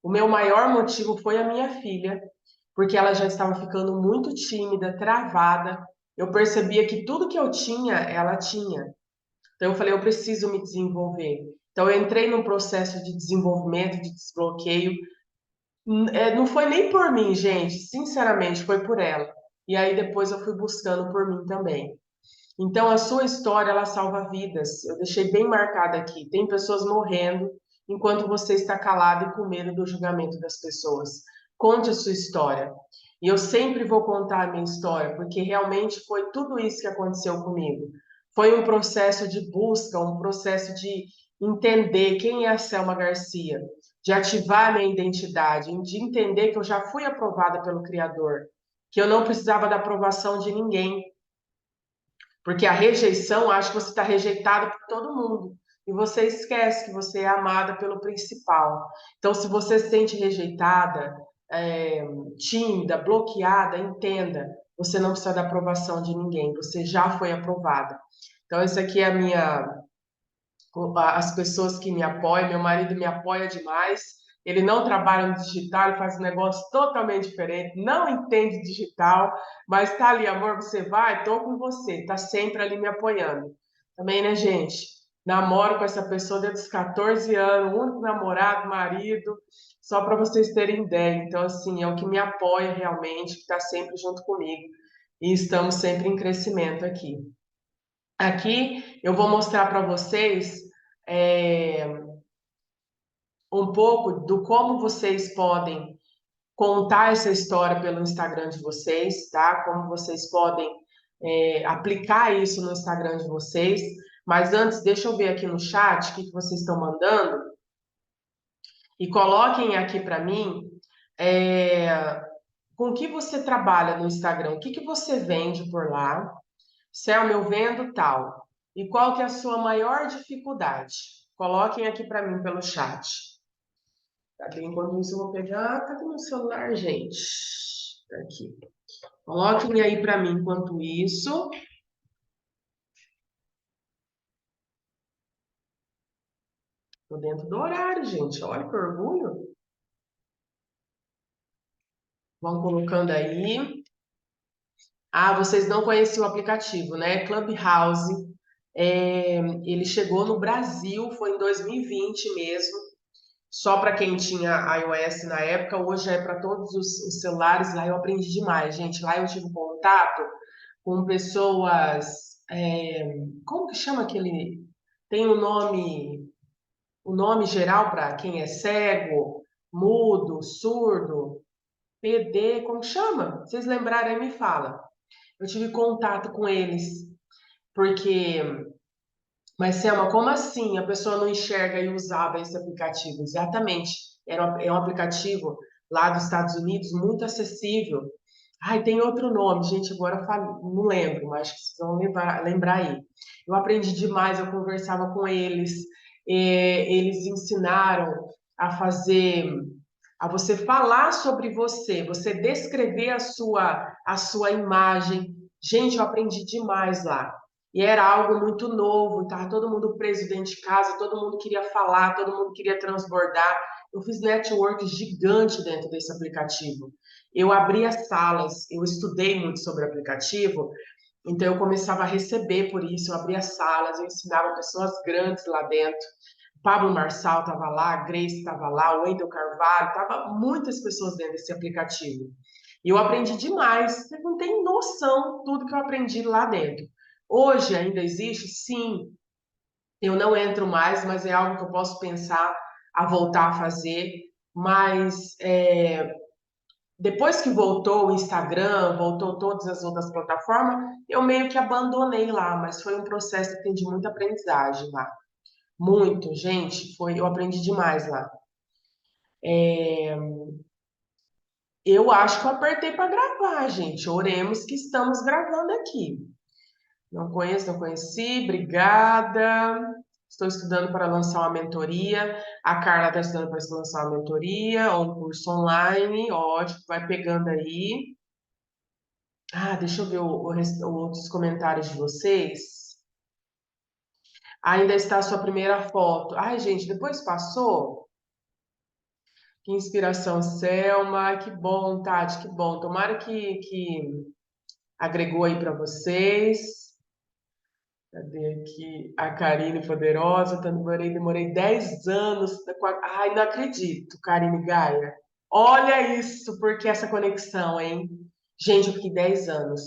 o meu maior motivo foi a minha filha, porque ela já estava ficando muito tímida, travada. Eu percebia que tudo que eu tinha, ela tinha. Então eu falei, eu preciso me desenvolver. Então eu entrei num processo de desenvolvimento, de desbloqueio. Não foi nem por mim, gente, sinceramente, foi por ela. E aí depois eu fui buscando por mim também. Então, a sua história, ela salva vidas. Eu deixei bem marcado aqui. Tem pessoas morrendo enquanto você está calado e com medo do julgamento das pessoas. Conte a sua história. E eu sempre vou contar a minha história, porque realmente foi tudo isso que aconteceu comigo. Foi um processo de busca, um processo de entender quem é a Selma Garcia, de ativar a minha identidade, de entender que eu já fui aprovada pelo Criador, que eu não precisava da aprovação de ninguém, porque a rejeição, acho que você está rejeitada por todo mundo. E você esquece que você é amada pelo principal. Então, se você se sente rejeitada, tímida, bloqueada, entenda, você não precisa da aprovação de ninguém, você já foi aprovada. Então, essa aqui é a minha, as pessoas que me apoiam, meu marido me apoia demais. Ele não trabalha no digital, ele faz um negócio totalmente diferente, não entende digital, mas tá ali, amor, você vai, tô com você, tá sempre ali me apoiando. Também, né, gente? Namoro com essa pessoa desde os 14 anos, único namorado, marido, só para vocês terem ideia. Então, assim, é o que me apoia realmente, que está sempre junto comigo. E estamos sempre em crescimento aqui. Aqui eu vou mostrar para vocês é, um pouco do como vocês podem contar essa história pelo Instagram de vocês, tá? Como vocês podem aplicar isso no Instagram de vocês. Mas antes, deixa eu ver aqui no chat o que vocês estão mandando e coloquem aqui para mim é, com que você trabalha no Instagram, o que que você vende por lá. Selma, eu vendo tal. E qual que é a sua maior dificuldade? Coloquem aqui para mim pelo chat. Cadê? Enquanto isso, eu vou pegar. Cadê meu celular, gente? Tá aqui. Coloquem aí para mim enquanto isso. Tô dentro do horário, gente. Olha que orgulho. Vão colocando aí. Ah, vocês não conheciam o aplicativo, né? Clubhouse. Ele chegou no Brasil, foi em 2020 mesmo, só para quem tinha iOS na época, hoje é para todos os celulares. Lá eu aprendi demais, gente. Lá eu tive contato com pessoas. Como que chama aquele? Tem o nome geral para quem é cego, mudo, surdo, PD, como chama? Vocês lembrarem, aí me fala. Eu tive contato com eles, porque, mas Selma, como assim a pessoa não enxerga e usava esse aplicativo? Exatamente, é um aplicativo lá dos Estados Unidos muito acessível. Ai, tem outro nome, gente, agora não lembro, mas acho que vocês vão lembrar aí. Eu aprendi demais, eu conversava com eles, eles ensinaram a fazer, a você falar sobre você, você descrever a sua imagem. Gente, eu aprendi demais lá. E era algo muito novo, estava todo mundo preso dentro de casa, todo mundo queria falar, todo mundo queria transbordar. Eu fiz network gigante dentro desse aplicativo. Eu abria salas, eu estudei muito sobre o aplicativo, então eu começava a receber por isso, eu abria salas, eu ensinava pessoas grandes lá dentro. Pablo Marçal estava lá, a Grace estava lá, o Wendel Carvalho, estava muitas pessoas dentro desse aplicativo. E eu aprendi demais, você não tem noção tudo que eu aprendi lá dentro. Hoje ainda existe? Sim, eu não entro mais, mas é algo que eu posso pensar a voltar a fazer. Mas depois que voltou o Instagram, voltou todas as outras plataformas, eu meio que abandonei lá, mas foi um processo que tem de muita aprendizagem lá. Muito, gente, eu aprendi demais lá. Eu acho que eu apertei para gravar, gente. Oremos que estamos gravando aqui. Não conheço, não conheci, obrigada. Estou estudando para lançar uma mentoria. A Carla está estudando para lançar uma mentoria ou um curso online. Ótimo, vai pegando aí. Ah, deixa eu ver outros comentários de vocês. Ainda está a sua primeira foto. Ai, gente, depois passou. Que inspiração, Selma. Que bom, Tati, que bom. Tomara que agregou aí para vocês. Cadê aqui a Karine Poderosa? Demorei 10 anos. Ai, não acredito, Karine Gaia. Olha isso, porque essa conexão, hein? Gente, eu fiquei 10 anos.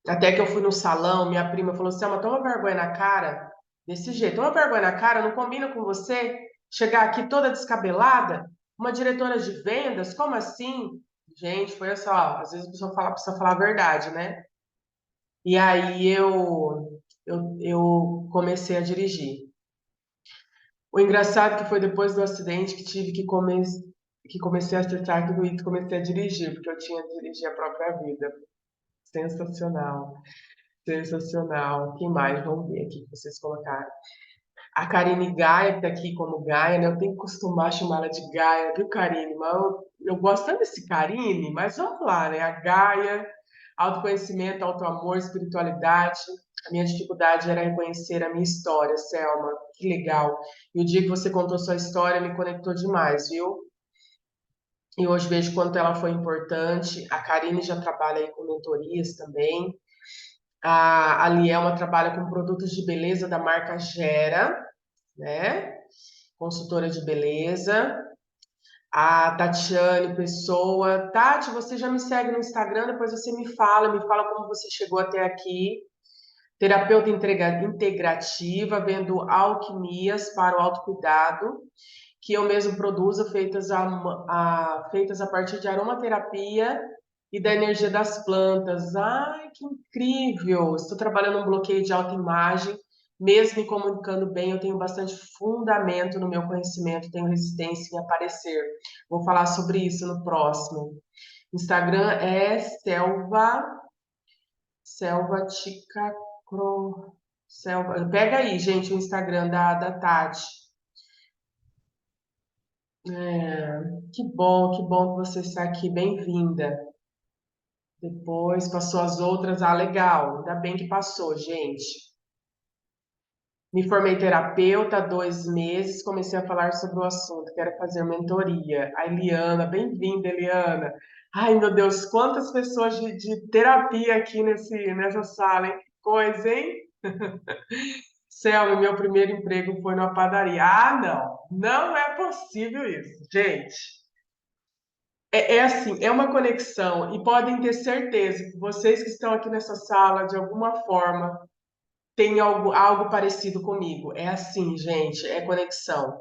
Até que eu fui no salão, minha prima falou: Selma, toma vergonha na cara. Desse jeito, toma vergonha na cara, não combina com você chegar aqui toda descabelada? Uma diretora de vendas? Como assim? Gente, foi só. Às vezes a pessoa precisa falar a verdade, né? E aí eu comecei a dirigir. O engraçado é que foi depois do acidente que tive que comecei a acertar tudo isso, comecei a dirigir, porque eu tinha que dirigir a própria vida. Sensacional, sensacional. Quem mais? Vamos ver aqui que vocês colocaram. A Karine Gaia, que está aqui como Gaia, né? Eu tenho que costumar chamar ela de Gaia, viu, Karine? Mas eu gosto tanto desse Karine, mas vamos lá, né? A Gaia, autoconhecimento, autoamor, espiritualidade. A minha dificuldade era reconhecer a minha história, Selma. Que legal. E o dia que você contou sua história me conectou demais, viu? E hoje vejo quanto ela foi importante. A Karine já trabalha aí com mentorias também. A Lielma trabalha com produtos de beleza da marca Gera, né? Consultora de beleza. A Tatiane Pessoa. Tati, você já me segue no Instagram, depois você me fala como você chegou até aqui. Terapeuta integrativa, vendo alquimias para o autocuidado, que eu mesmo produzo, feitas a partir de aromaterapia e da energia das plantas. Ai, que incrível! Estou trabalhando um bloqueio de autoimagem, mesmo me comunicando bem, eu tenho bastante fundamento no meu conhecimento, tenho resistência em aparecer. Vou falar sobre isso no próximo. Instagram é Selva Tica Pega aí, gente, o Instagram da Tati. Que bom que você está aqui, bem-vinda. Depois passou as outras, legal, ainda bem que passou, gente. Me formei terapeuta há 2 meses, comecei a falar sobre o assunto, quero fazer mentoria. A Eliana, bem-vinda, Eliana. Ai, meu Deus, quantas pessoas de terapia aqui nessa sala, hein? Que coisa, hein? Selma, meu primeiro emprego foi numa padaria. Ah, não, não é possível isso, gente. É assim, é uma conexão, e podem ter certeza que vocês que estão aqui nessa sala, de alguma forma, têm algo parecido comigo. É assim, gente, é conexão.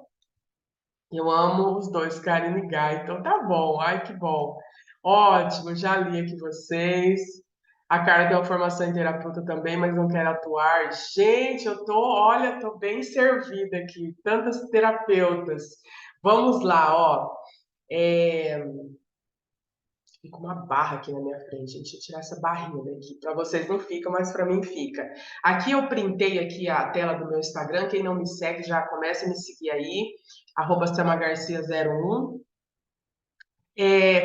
Eu amo os dois, Karine e Guy, então tá bom, ai que bom. Ótimo, já li aqui vocês. A Carla tem uma formação em terapeuta também, mas não quer atuar. Gente, olha, tô bem servida aqui, tantas terapeutas. Vamos lá, ó. É, Fica uma barra aqui na minha frente, gente. Deixa eu tirar essa barrinha daqui. Para vocês não fica, mas para mim fica. Aqui eu printei aqui a tela do meu Instagram. Quem não me segue já começa a me seguir aí. @samagarcia01.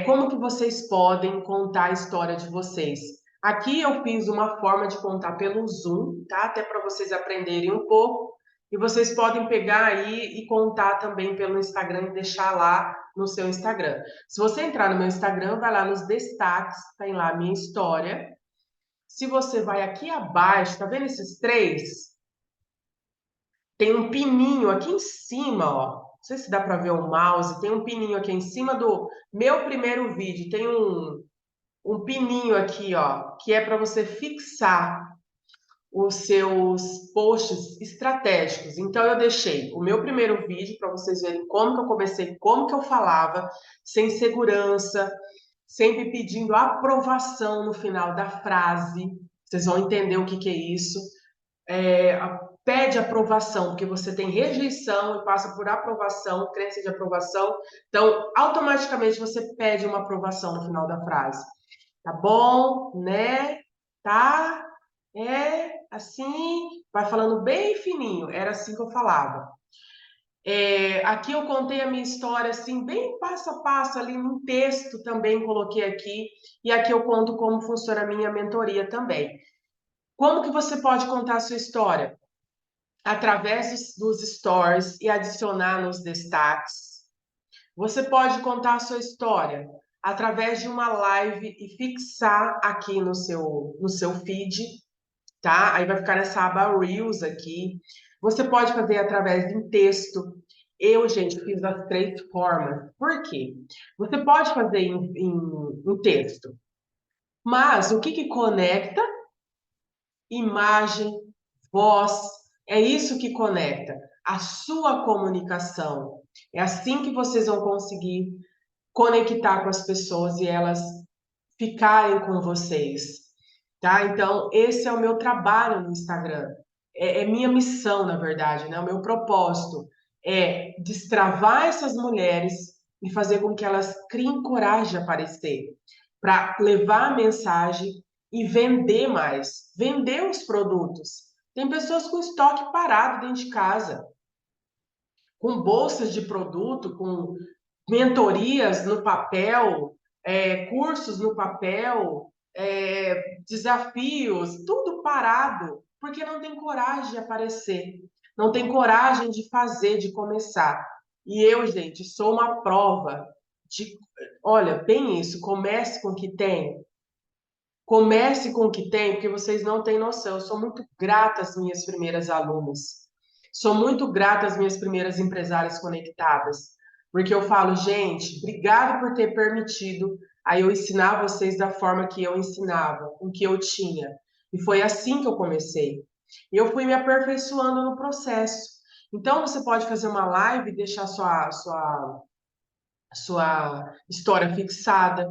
Como que vocês podem contar a história de vocês? Aqui eu fiz uma forma de contar pelo Zoom, tá? Até para vocês aprenderem um pouco. E vocês podem pegar aí e contar também pelo Instagram e deixar lá no seu Instagram. Se você entrar no meu Instagram, vai lá nos destaques, tem lá a minha história. Se você vai aqui abaixo, tá vendo esses três? Tem um pininho aqui em cima, ó. Não sei se dá para ver o mouse. Tem um pininho aqui em cima do meu primeiro vídeo. Tem um pininho aqui, ó, que é para você fixar os seus posts estratégicos. Então, eu deixei o meu primeiro vídeo para vocês verem como que eu comecei, como que eu falava, sem segurança, sempre pedindo aprovação no final da frase. Vocês vão entender o que que é isso. Pede aprovação, porque você tem rejeição e passa por aprovação, crença de aprovação. Então, automaticamente você pede uma aprovação no final da frase. Tá bom, né? Tá? Assim, vai falando bem fininho. Era assim que eu falava. Aqui eu contei a minha história assim, bem passo a passo ali num texto também coloquei aqui. E aqui eu conto como funciona a minha mentoria também. Como que você pode contar a sua história? Através dos stories e adicionar nos destaques. Você pode contar a sua história através de uma live e fixar aqui no seu feed, tá? Aí vai ficar nessa aba Reels aqui. Você pode fazer através de um texto. Eu, gente, fiz das 3 formas. Por quê? Você pode fazer em texto, mas o que que conecta? Imagem, voz, é isso que conecta a sua comunicação. É assim que vocês vão conseguir conectar com as pessoas e elas ficarem com vocês, tá? Então, esse é o meu trabalho no Instagram. É minha missão, na verdade, né? O meu propósito é destravar essas mulheres e fazer com que elas criem coragem de aparecer, para levar a mensagem e vender mais, vender os produtos. Tem pessoas com estoque parado dentro de casa, com bolsas de produto, com mentorias no papel, cursos no papel, desafios, tudo parado, porque não tem coragem de aparecer, não tem coragem de fazer, de começar. E eu, gente, sou uma prova de, olha, bem isso, comece com o que tem. Comece com o que tem, porque vocês não têm noção. Eu sou muito grata às minhas primeiras alunas. Sou muito grata às minhas primeiras empresárias conectadas. Porque eu falo, gente, obrigado por ter permitido aí eu ensinar vocês da forma que eu ensinava, com o que eu tinha. E foi assim que eu comecei. E eu fui me aperfeiçoando no processo. Então, você pode fazer uma live e deixar sua história fixada,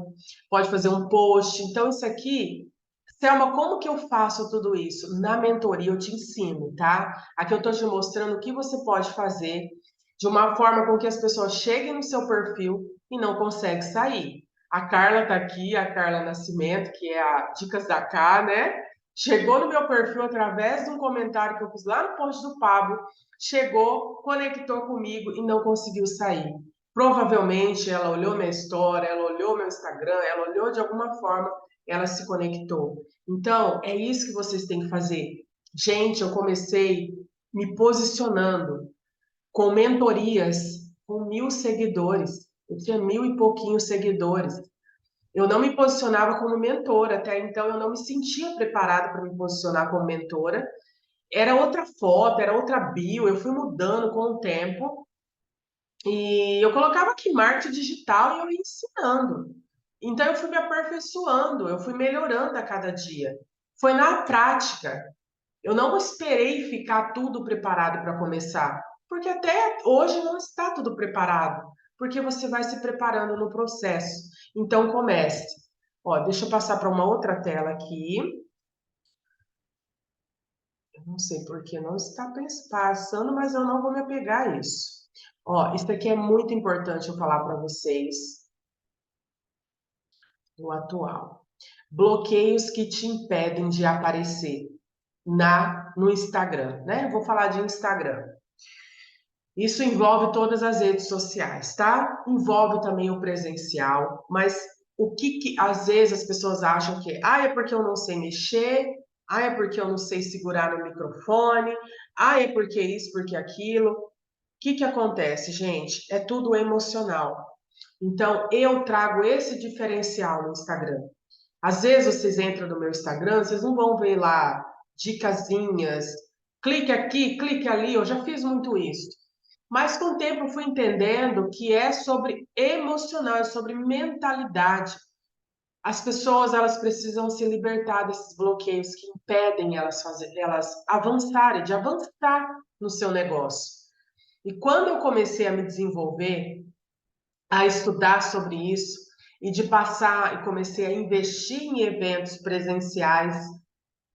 pode fazer um post. Então, isso aqui, Selma, como que eu faço tudo isso? Na mentoria eu te ensino, tá? Aqui eu estou te mostrando o que você pode fazer de uma forma com que as pessoas cheguem no seu perfil e não conseguem sair. A Carla tá aqui, a Carla Nascimento, que é a Dicas da K, né? Chegou no meu perfil através de um comentário que eu fiz lá no post do Pablo, chegou, conectou comigo e não conseguiu sair. Provavelmente ela olhou minha história, ela olhou meu Instagram, ela olhou de alguma forma, ela se conectou. Então, é isso que vocês têm que fazer. Gente, eu comecei. me posicionando com mentorias com 1.000 seguidores. Eu tinha 1.000 e pouquinhos seguidores. Eu não me posicionava como mentora, até então eu não me sentia preparada para me posicionar como mentora. Era outra foto, era outra bio, eu fui mudando com o tempo. E eu colocava aqui marketing digital e eu ia ensinando. Então eu fui me aperfeiçoando, eu fui melhorando a cada dia. Foi na prática. Eu não esperei ficar tudo preparado para começar, porque até hoje não está tudo preparado, porque você vai se preparando no processo. Então comece. Ó, deixa eu passar para uma outra tela aqui. Eu não sei por que não está passando, mas eu não vou me apegar a isso. Ó, isso aqui é muito importante eu falar para vocês no atual. Bloqueios que te impedem de aparecer no Instagram, né? Eu vou falar de Instagram. Isso envolve todas as redes sociais, tá? Envolve também o presencial, mas o que às vezes as pessoas acham que, é porque eu não sei mexer, é porque eu não sei segurar no microfone, é porque isso, porque aquilo. O que acontece, gente? É tudo emocional. Então, eu trago esse diferencial no Instagram. Às vezes vocês entram no meu Instagram, vocês não vão ver lá dicasinhas, clique aqui, clique ali, eu já fiz muito isso. Mas com o tempo eu fui entendendo que é sobre emocional, é sobre mentalidade. As pessoas elas precisam se libertar desses bloqueios que impedem elas avançarem, de avançar no seu negócio. E quando eu comecei a me desenvolver, a estudar sobre isso e de passar e comecei a investir em eventos presenciais,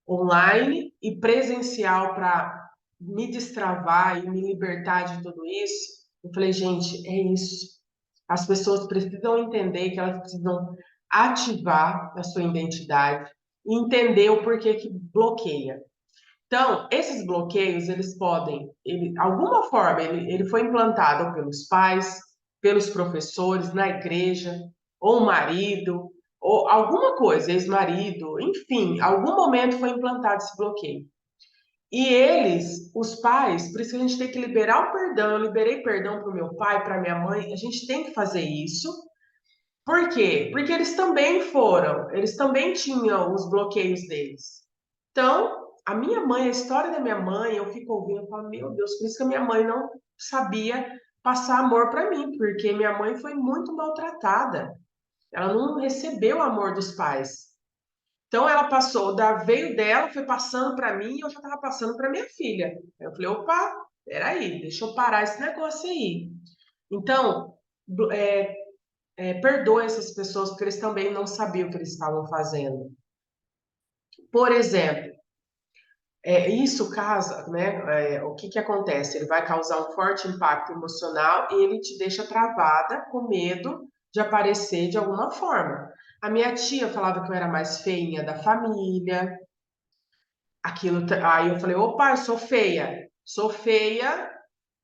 online e presencial para me destravar e me libertar de tudo isso, eu falei, gente, é isso. As pessoas precisam entender que elas precisam ativar a sua identidade e entender o porquê que bloqueia. Então, esses bloqueios, eles podem, alguma forma, ele foi implantado pelos pais, pelos professores, na igreja, ou o marido, ou alguma coisa, ex-marido, enfim, algum momento foi implantado esse bloqueio. E eles, os pais, por isso que a gente tem que liberar o perdão. Eu liberei perdão para o meu pai, para minha mãe, a gente tem que fazer isso. Por quê? Porque eles também tinham os bloqueios deles. Então, a história da minha mãe, eu fico ouvindo e falo, meu Deus, por isso que a minha mãe não sabia passar amor para mim, porque minha mãe foi muito maltratada. Ela não recebeu o amor dos pais. Então, ela passou, veio dela, foi passando para mim e eu já estava passando para minha filha. Eu falei, opa, peraí, deixa eu parar esse negócio aí. Então, perdoe essas pessoas, porque eles também não sabiam o que eles estavam fazendo. Por exemplo, isso causa, né? O que acontece? Ele vai causar um forte impacto emocional e ele te deixa travada, com medo de aparecer de alguma forma. A minha tia falava que eu era mais feinha da família. Aí eu falei, opa, eu sou feia, sou feia,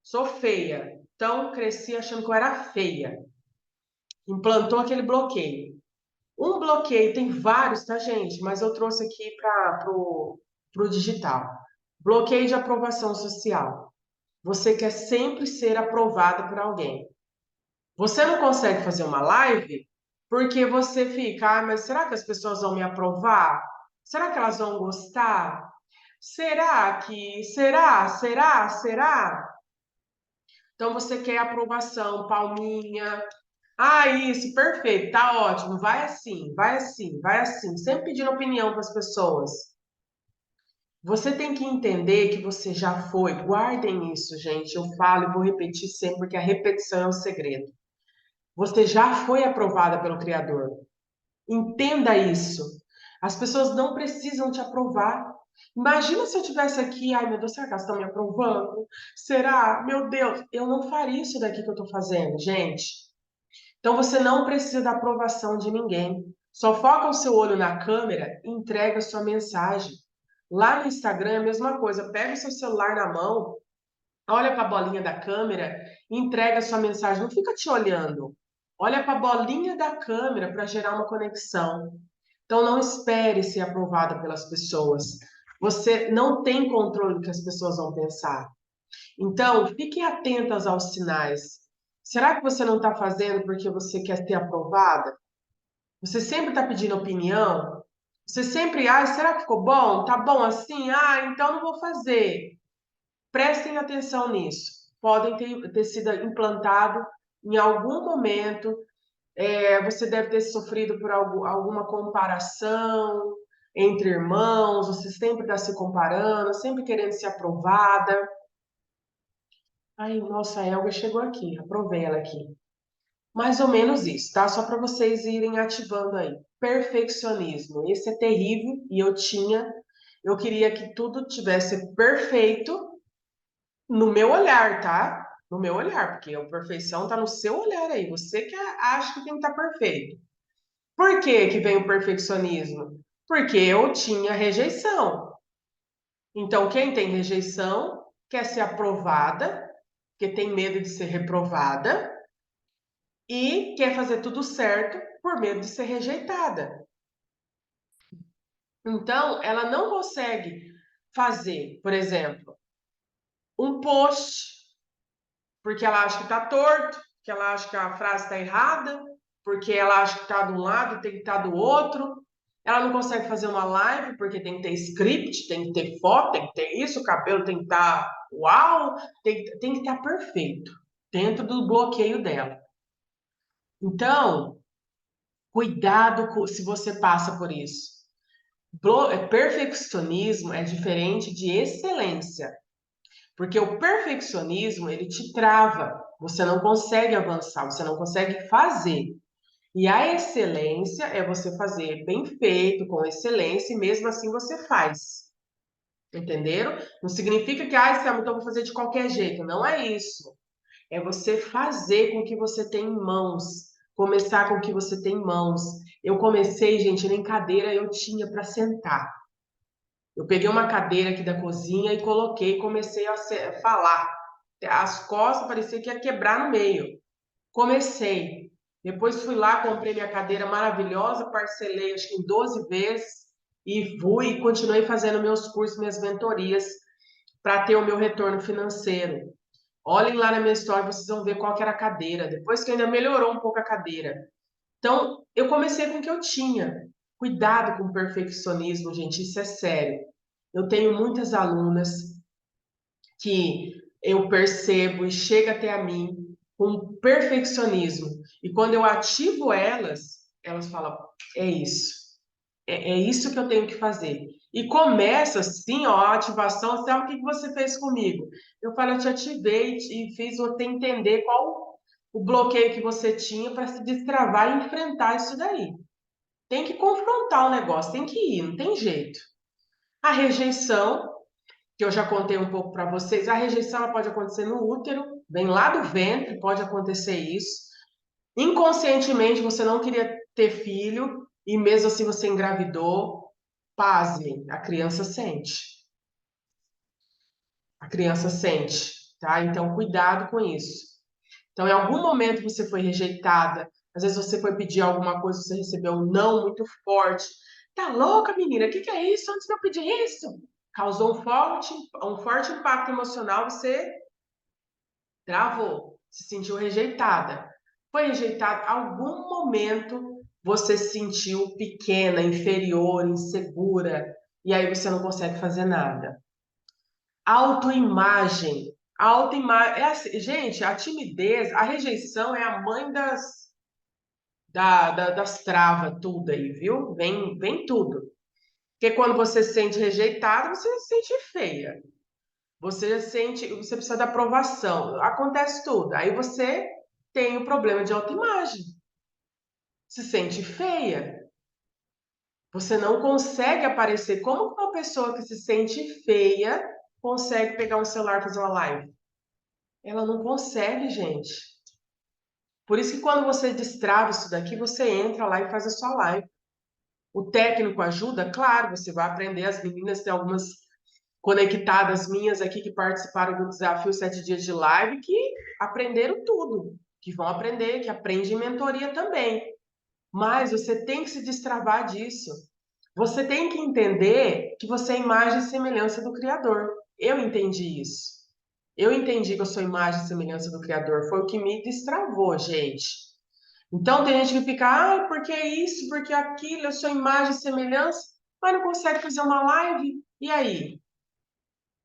sou feia. Então cresci achando que eu era feia. Implantou aquele bloqueio. Um bloqueio, tem vários, tá, gente? Mas eu trouxe aqui para o digital. Bloqueio de aprovação social. Você quer sempre ser aprovado por alguém. Você não consegue fazer uma live porque você fica, mas será que as pessoas vão me aprovar? Será que elas vão gostar? Será? Então você quer aprovação, palminha. Isso, perfeito, tá ótimo. Vai assim, vai assim, vai assim. Sempre pedindo opinião para as pessoas. Você tem que entender que você já foi. Guardem isso, gente. Eu falo e vou repetir sempre, porque a repetição é o segredo. Você já foi aprovada pelo Criador. Entenda isso. As pessoas não precisam te aprovar. Imagina se eu tivesse aqui, ai meu Deus, será que elas estão me aprovando? Será? Meu Deus, eu não faria isso daqui que eu estou fazendo, gente. Então você não precisa da aprovação de ninguém. Só foca o seu olho na câmera e entrega a sua mensagem. Lá no Instagram é a mesma coisa. Pega o seu celular na mão, olha para a bolinha da câmera e entrega a sua mensagem. Não fica te olhando. Olha para a bolinha da câmera para gerar uma conexão. Então não espere ser aprovada pelas pessoas. Você não tem controle do que as pessoas vão pensar. Então, fiquem atentas aos sinais. Será que você não está fazendo porque você quer ser aprovada? Você sempre está pedindo opinião? Você sempre, será que ficou bom? Tá bom assim? Então não vou fazer. Prestem atenção nisso. Podem ter sido implantado em algum momento. Você deve ter sofrido por alguma comparação entre irmãos. Você sempre está se comparando, sempre querendo ser aprovada. Ai, nossa, a Elga chegou aqui. Aprovei ela aqui. Mais ou menos isso, tá? Só para vocês irem ativando aí. Perfeccionismo. Esse é terrível e eu queria que tudo tivesse perfeito no meu olhar, tá? No meu olhar, porque a perfeição tá no seu olhar aí. Você que acha que tem que estar perfeito. Por que que vem o perfeccionismo? Porque eu tinha rejeição. Então, quem tem rejeição quer ser aprovada, porque tem medo de ser reprovada e quer fazer tudo certo por medo de ser rejeitada. Então, ela não consegue fazer, por exemplo, um post porque ela acha que está torto, que ela acha que a frase está errada, porque ela acha que está de um lado e tem que estar do outro. Ela não consegue fazer uma live porque tem que ter script, tem que ter foto, tem que ter isso, o cabelo tem que estar uau, tem que estar perfeito dentro do bloqueio dela. Então, cuidado se você passa por isso. Perfeccionismo é diferente de excelência, porque o perfeccionismo ele te trava, você não consegue avançar, você não consegue fazer. E a excelência é você fazer bem feito, com excelência, e mesmo assim você faz. Entenderam? Não significa que, Selma, então eu vou fazer de qualquer jeito. Não é isso. É você fazer com o que você tem em mãos. Começar com o que você tem em mãos. Eu comecei, gente, nem cadeira eu tinha para sentar. Eu peguei uma cadeira aqui da cozinha e coloquei, comecei a falar. As costas parecia que ia quebrar no meio. Comecei. Depois fui lá, comprei minha cadeira maravilhosa, parcelei acho que em 12 vezes e fui e continuei fazendo meus cursos, minhas mentorias para ter o meu retorno financeiro. Olhem lá na minha história, vocês vão ver qual que era a cadeira. Depois que ainda melhorou um pouco a cadeira. Então, eu comecei com o que eu tinha. Cuidado com o perfeccionismo, gente, isso é sério. Eu tenho muitas alunas que eu percebo e chega até a mim com perfeccionismo. E quando eu ativo elas falam: é isso. É isso que eu tenho que fazer. E começa assim, ó, a ativação. Sabe o que você fez comigo? Eu falo, eu te ativei e fiz você entender qual o bloqueio que você tinha para se destravar e enfrentar isso daí. Tem que confrontar o negócio, tem que ir, não tem jeito. A rejeição, que eu já contei um pouco para vocês, a rejeição ela pode acontecer no útero, vem lá do ventre, pode acontecer isso. Inconscientemente você não queria ter filho e mesmo assim você engravidou. Pasmem, a criança sente. A criança sente, tá? Então cuidado com isso. Então, em algum momento você foi rejeitada, às vezes você foi pedir alguma coisa, você recebeu um não muito forte. Tá louca, menina? O que é isso? Antes de eu pedir isso? Causou um forte impacto emocional, você travou, se sentiu rejeitada. Foi rejeitada, algum momento você se sentiu pequena, inferior, insegura, e aí você não consegue fazer nada. Autoimagem. Autoimagem. Gente, a timidez, a rejeição é a mãe das travas, tudo aí, viu? Vem tudo. Porque quando você se sente rejeitada, você se sente feia. Você precisa da aprovação. Acontece tudo. Aí você tem o problema de autoimagem. Se sente feia. Você não consegue aparecer. Como que uma pessoa que se sente feia consegue pegar um celular e fazer uma live? Ela não consegue, gente. Por isso que quando você destrava isso daqui, você entra lá e faz a sua live. O técnico ajuda? Claro, você vai aprender. As meninas tem algumas conectadas minhas aqui que participaram do desafio 7 dias de live que aprenderam tudo, que vão aprender, que aprende em mentoria também. Mas você tem que se destravar disso. Você tem que entender que você é imagem e semelhança do Criador. Eu entendi isso. Eu entendi que eu sou imagem e semelhança do Criador. Foi o que me destravou, gente. Então tem gente que fica, ah, porque isso, porque aquilo, eu sou imagem e semelhança, mas não consegue fazer uma live. E aí?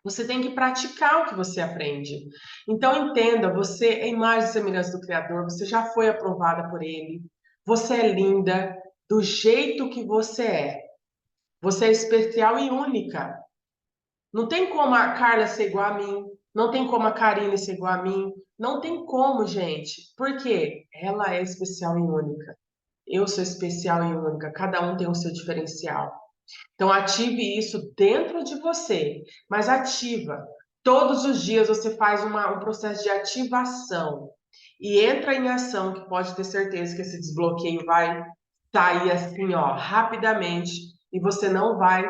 Você tem que praticar o que você aprende. Então entenda, você é imagem e semelhança do Criador, você já foi aprovada por Ele. Você é linda do jeito que você é. Você é especial e única. Não tem como a Carla ser igual a mim, não tem como a Karine ser igual a mim, não tem como, gente. Por quê? Ela é especial e única. Eu sou especial e única, cada um tem o seu diferencial. Então, ative isso dentro de você, mas ativa. Todos os dias você faz um processo de ativação e entra em ação, que pode ter certeza que esse desbloqueio vai sair assim, ó, rapidamente e você não vai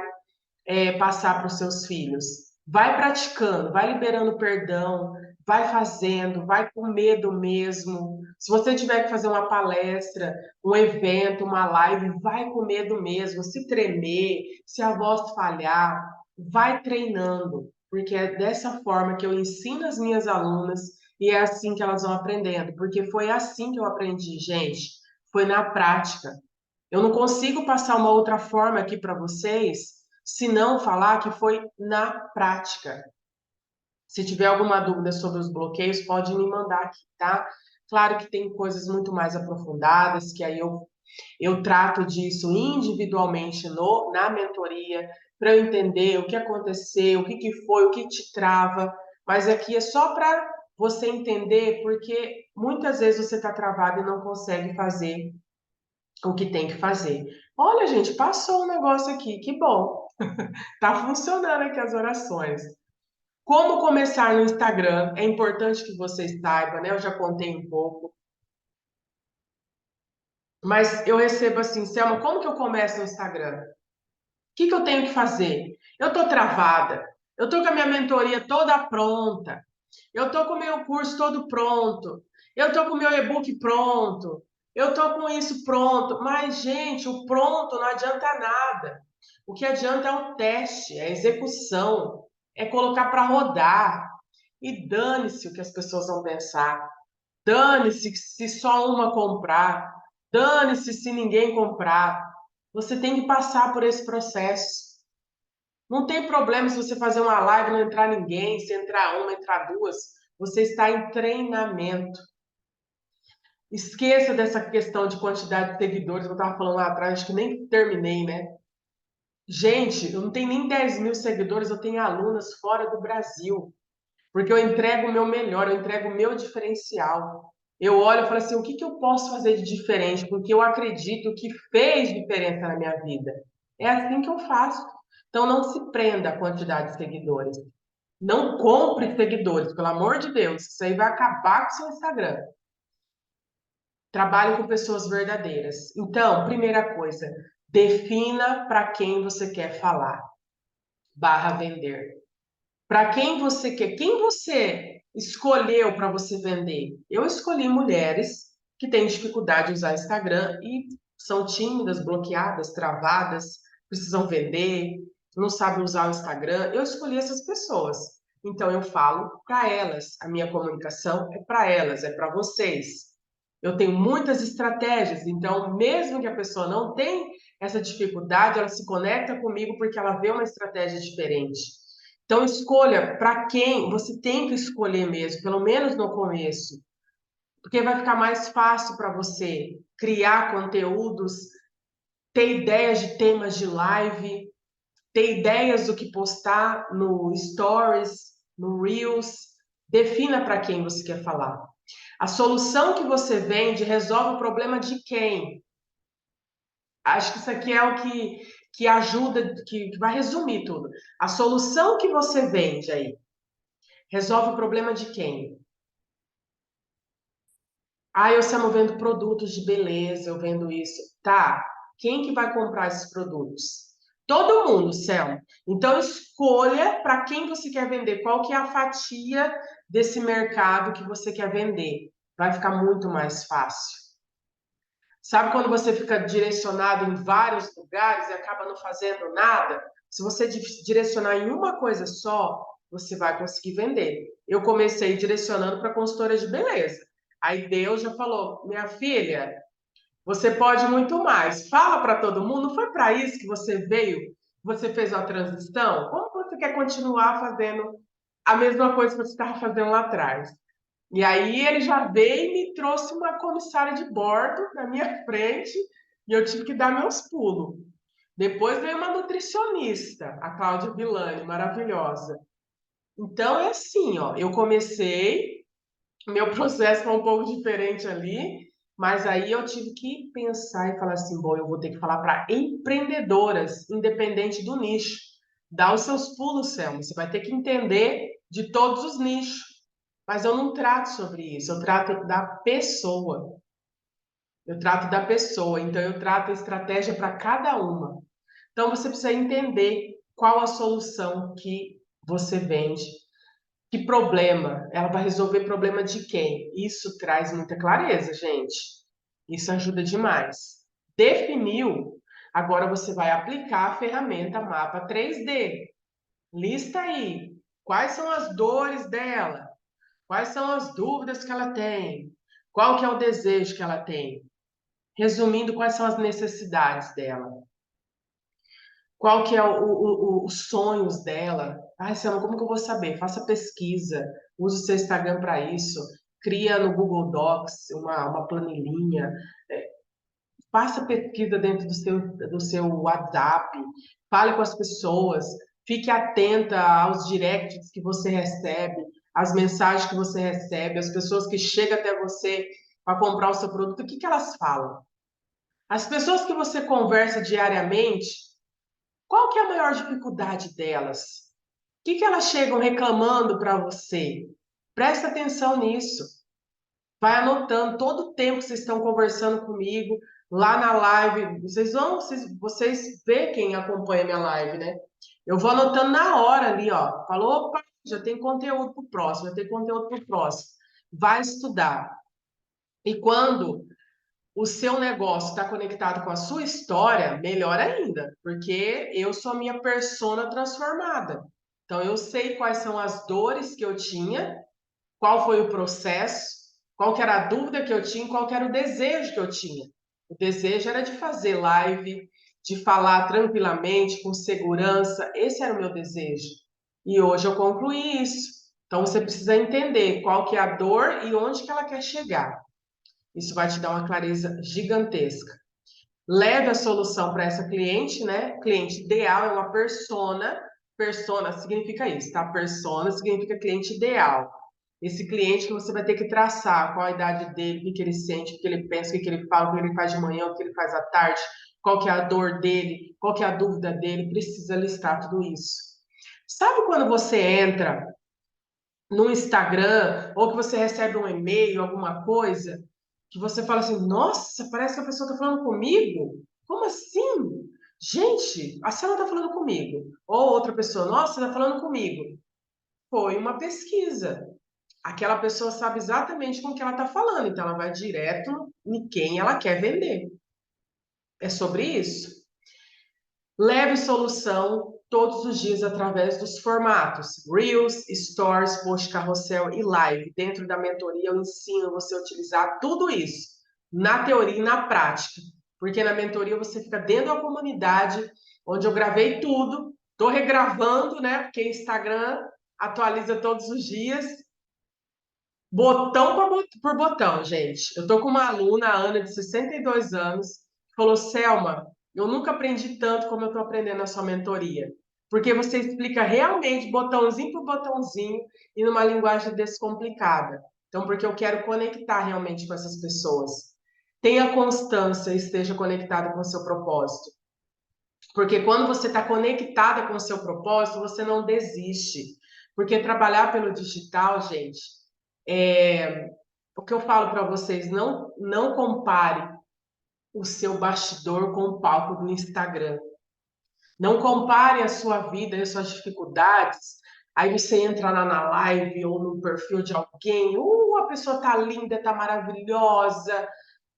passar para os seus filhos. Vai praticando, vai liberando perdão, vai fazendo, vai com medo mesmo. Se você tiver que fazer uma palestra, um evento, uma live, vai com medo mesmo. Se tremer, se a voz falhar, vai treinando, porque é dessa forma que eu ensino as minhas alunas e é assim que elas vão aprendendo, porque foi assim que eu aprendi, gente. Foi na prática. Eu não consigo passar uma outra forma aqui para vocês, se não falar que foi na prática. Se tiver alguma dúvida sobre os bloqueios, pode me mandar aqui, tá? Claro que tem coisas muito mais aprofundadas, que aí eu trato disso individualmente na mentoria, para eu entender o que aconteceu, o que, que foi, o que te trava, mas aqui é só para você entender, porque muitas vezes você está travado e não consegue fazer o que tem que fazer. Olha, gente, passou um negócio aqui, que bom. Tá funcionando aqui as orações. Como começar no Instagram? É importante que vocês saibam, né? Eu já contei um pouco. Mas eu recebo assim, Selma, como que eu começo no Instagram? O que que eu tenho que fazer? Eu tô travada. Eu tô com a minha mentoria toda pronta. Eu tô com o meu curso todo pronto. Eu tô com o meu e-book pronto. Eu tô com isso pronto. Mas, gente, o pronto não adianta nada. O que adianta é o teste, é a execução, é colocar para rodar. E dane-se o que as pessoas vão pensar. Dane-se se só uma comprar. Dane-se se ninguém comprar. Você tem que passar por esse processo. Não tem problema se você fazer uma live e não entrar ninguém, se entrar uma, entrar duas. Você está em treinamento. Esqueça dessa questão de quantidade de seguidores que eu estava falando lá atrás, acho que nem terminei, né? Gente, eu não tenho nem 10 mil seguidores, eu tenho alunas fora do Brasil, porque eu entrego o meu melhor, eu entrego o meu diferencial. Eu olho e falo assim, o que que eu posso fazer de diferente? Porque eu acredito que fez diferença na minha vida. É assim que eu faço. Então não se prenda à quantidade de seguidores. Não compre seguidores, pelo amor de Deus. Isso aí vai acabar com o seu Instagram. Trabalhe com pessoas verdadeiras. Então, primeira coisa, defina para quem você quer falar, barra vender. Para quem você quer, quem você escolheu para você vender? Eu escolhi mulheres que têm dificuldade de usar Instagram e são tímidas, bloqueadas, travadas, precisam vender, não sabem usar o Instagram. Eu escolhi essas pessoas. Então eu falo para elas, a minha comunicação é para elas, é para vocês. Eu tenho muitas estratégias, então mesmo que a pessoa não tenha essa dificuldade, ela se conecta comigo porque ela vê uma estratégia diferente. Então, escolha para quem você tem que escolher mesmo, pelo menos no começo, porque vai ficar mais fácil para você criar conteúdos, ter ideias de temas de live, ter ideias do que postar no Stories, no Reels. Defina para quem você quer falar. A solução que você vende resolve o problema de quem? Acho que isso aqui é o que ajuda, que vai resumir tudo. A solução que você vende aí resolve o problema de quem? Ah, eu estamos vendo produtos de beleza, eu vendo isso. Tá, quem que vai comprar esses produtos? Todo mundo, Selma. Então escolha para quem você quer vender, qual que é a fatia desse mercado que você quer vender. Vai ficar muito mais fácil. Sabe quando você fica direcionado em vários lugares e acaba não fazendo nada? Se você direcionar em uma coisa só, você vai conseguir vender. Eu comecei direcionando para consultora de beleza. Aí Deus já falou: minha filha, você pode muito mais. Fala para todo mundo. Não foi para isso que você veio? Você fez a transição? Como você quer continuar fazendo a mesma coisa que você estava fazendo lá atrás? E aí ele já veio e me trouxe uma comissária de bordo na minha frente e eu tive que dar meus pulos. Depois veio uma nutricionista, a Cláudia Villani, maravilhosa. Então é assim, ó, eu comecei, meu processo foi um pouco diferente ali, mas aí eu tive que pensar e falar assim, bom, eu vou ter que falar para empreendedoras, independente do nicho. Dá os seus pulos, Selma. Você vai ter que entender de todos os nichos. Mas eu não trato sobre isso, eu trato da pessoa. Eu trato da pessoa, então eu trato a estratégia para cada uma. Então você precisa entender qual a solução que você vende, que problema, ela vai resolver problema de quem? Isso traz muita clareza, gente. Isso ajuda demais. Definiu, agora você vai aplicar a ferramenta mapa 3D. Lista aí quais são as dores dela, quais são as dúvidas que ela tem, qual que é o desejo que ela tem. Resumindo, quais são as necessidades dela. Qual que é os sonhos dela? Ai, Selma, como que eu vou saber? Faça pesquisa, use o seu Instagram para isso, cria no Google Docs uma planilhinha, faça pesquisa dentro do seu WhatsApp, fale com as pessoas, fique atenta aos directs que você recebe, às mensagens que você recebe, as pessoas que chegam até você para comprar o seu produto, o que que elas falam? As pessoas que você conversa diariamente, qual que é a maior dificuldade delas? O que que elas chegam reclamando para você? Presta atenção nisso. Vai anotando todo o tempo que vocês estão conversando comigo, lá na live. Vocês vê quem acompanha minha live, né? Eu vou anotando na hora ali, ó. Falou, opa, já tem conteúdo para o próximo, já tem conteúdo para o próximo. Vai estudar. E quando o seu negócio está conectado com a sua história, melhor ainda, porque eu sou a minha persona transformada. Então, eu sei quais são as dores que eu tinha, qual foi o processo, qual que era a dúvida que eu tinha, qual que era o desejo que eu tinha. O desejo era de fazer live, de falar tranquilamente, com segurança, esse era o meu desejo. E hoje eu concluí isso. Então, você precisa entender qual que é a dor e onde que ela quer chegar. Isso vai te dar uma clareza gigantesca. Leve a solução para essa cliente, né? Cliente ideal é uma persona. Persona significa isso, tá? Persona significa cliente ideal. Esse cliente que você vai ter que traçar qual a idade dele, o que ele sente, o que ele pensa, o que ele fala, o que ele faz de manhã, o que ele faz à tarde, qual que é a dor dele, qual que é a dúvida dele, precisa listar tudo isso. Sabe quando você entra no Instagram ou que você recebe um e-mail, alguma coisa, que você fala assim, nossa, parece que a pessoa está falando comigo? Como assim? Gente, a Sela está falando comigo. Ou outra pessoa, nossa, está falando comigo. Foi uma pesquisa. Aquela pessoa sabe exatamente com o que ela está falando, então ela vai direto em quem ela quer vender. É sobre isso. Leve solução todos os dias através dos formatos Reels, Stories, Post Carrossel e Live. Dentro da mentoria eu ensino você a utilizar tudo isso, na teoria e na prática. Porque na mentoria você fica dentro da comunidade, onde eu gravei tudo, estou regravando, né? Porque Instagram atualiza todos os dias, botão por botão, gente. Eu tô com uma aluna, a Ana, de 62 anos, que falou: Selma, eu nunca aprendi tanto como eu tô aprendendo na sua mentoria. Porque você explica realmente botãozinho por botãozinho e numa linguagem descomplicada. Então, porque eu quero conectar realmente com essas pessoas. Tenha constância e esteja conectada com o seu propósito. Porque quando você está conectada com o seu propósito, você não desiste. Porque trabalhar pelo digital, gente, o que eu falo para vocês, não compare o seu bastidor com o palco do Instagram. Não compare a sua vida e as suas dificuldades. Aí você entra lá na live ou no perfil de alguém, a pessoa tá linda, tá maravilhosa.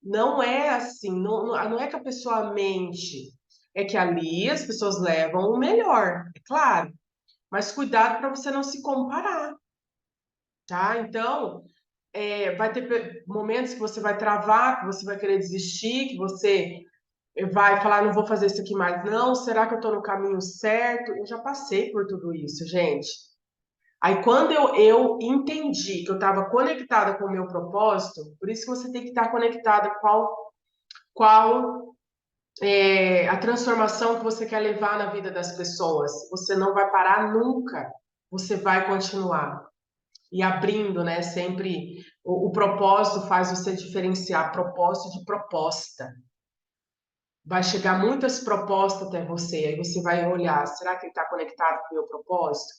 não é assim, não é que a pessoa mente, é que ali as pessoas levam o melhor, é claro, mas cuidado para você não se comparar, tá? Então, vai ter momentos que você vai travar, que você vai querer desistir, que você vai falar, não vou fazer isso aqui mais, não. Será que eu estou no caminho certo? Eu já passei por tudo isso, gente. Aí, quando eu entendi que eu estava conectada com o meu propósito, por isso que você tem que estar conectada qual a transformação que você quer levar na vida das pessoas. Você não vai parar nunca. Você vai continuar e abrindo, né? Sempre o propósito faz você diferenciar propósito de proposta. Vai chegar muitas propostas até você, aí você vai olhar, será que ele está conectado com o meu propósito?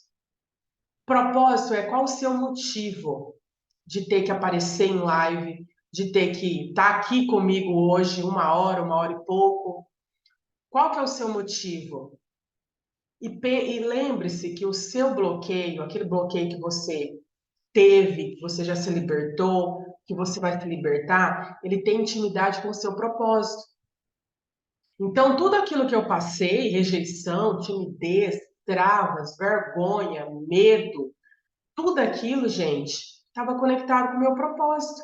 Propósito é qual o seu motivo de ter que aparecer em live, de ter que estar aqui comigo hoje, uma hora e pouco. Qual que é o seu motivo? E lembre-se que o seu bloqueio, aquele bloqueio que você teve, que você já se libertou, que você vai se libertar, ele tem intimidade com o seu propósito. Então, tudo aquilo que eu passei, rejeição, timidez, travas, vergonha, medo, tudo aquilo, gente, estava conectado com o meu propósito.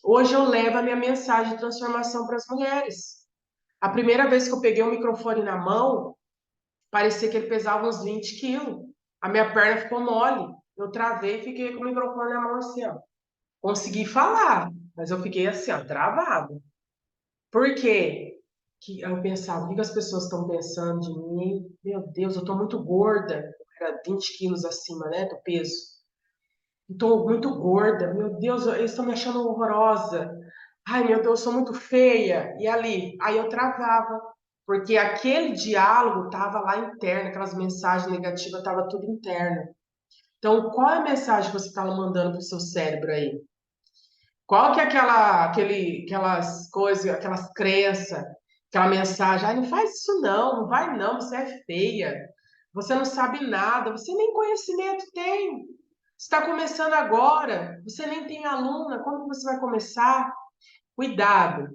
Hoje eu levo a minha mensagem de transformação para as mulheres. A primeira vez que eu peguei o microfone na mão, parecia que ele pesava uns 20 quilos. A minha perna ficou mole. Eu travei e fiquei com o microfone na mão assim, ó. Consegui falar, mas eu fiquei assim, ó, travado. Por quê? Que eu pensava, o que as pessoas estão pensando de mim? Meu Deus, eu tô muito gorda. Eu era 20 quilos acima, né, do peso. Estou muito gorda. Meu Deus, eles estão me achando horrorosa. Ai, meu Deus, eu sou muito feia. E ali, aí eu travava. Porque aquele diálogo estava lá interno, aquelas mensagens negativas, estava tudo interno. Então, qual é a mensagem que você está mandando para o seu cérebro aí? Qual que é aquelas coisas, aquelas crenças, aquela mensagem? Ai, não faz isso não, não vai não, você é feia, você não sabe nada, você nem conhecimento tem. Você está começando agora, você nem tem aluna, como que você vai começar? Cuidado,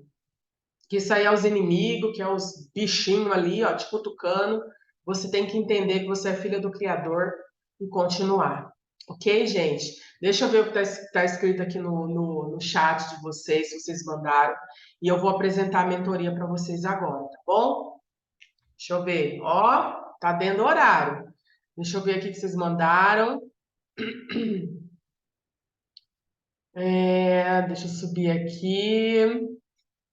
que isso aí é os inimigos, que é os bichinhos ali, ó, te cutucando. Você tem que entender que você é filha do Criador e continuar. Ok, gente? Deixa eu ver o que está escrito aqui no chat de vocês, se vocês mandaram. E eu vou apresentar a mentoria para vocês agora, tá bom? Deixa eu ver. Ó, tá dentro do horário. Deixa eu ver aqui que vocês mandaram. Deixa eu subir aqui.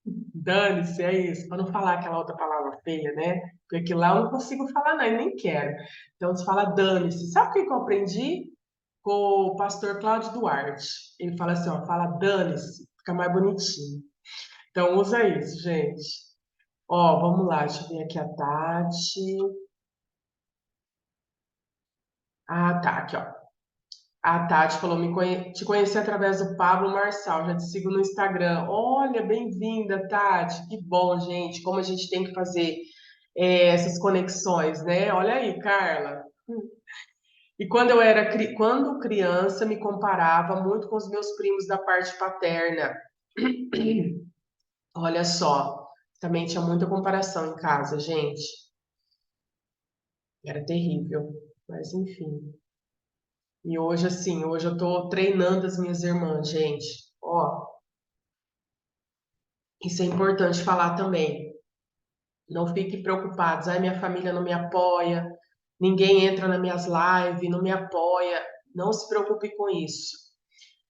Dane-se, é isso, para não falar aquela outra palavra feia, né? Porque aquilo lá eu não consigo falar, não, e nem quero. Então, se fala dane-se. Sabe o que eu aprendi com o pastor Cláudio Duarte? Ele fala assim, ó, fala dane-se, fica mais bonitinho. Então, usa isso, gente. Ó, vamos lá, deixa eu ver aqui a Tati. Ah, tá, aqui, ó. A Tati falou, te conheci através do Pablo Marçal, já te sigo no Instagram. Olha, bem-vinda, Tati. Que bom, gente, como a gente tem que fazer essas conexões, né? Olha aí, Carla. E quando criança, me comparava muito com os meus primos da parte paterna. Olha só, também tinha muita comparação em casa, gente. Era terrível, mas enfim. E hoje, assim, hoje eu tô treinando as minhas irmãs, gente. Ó, isso é importante falar também. Não fiquem preocupados. Ai, minha família não me apoia, ninguém entra nas minhas lives, não me apoia. Não se preocupe com isso.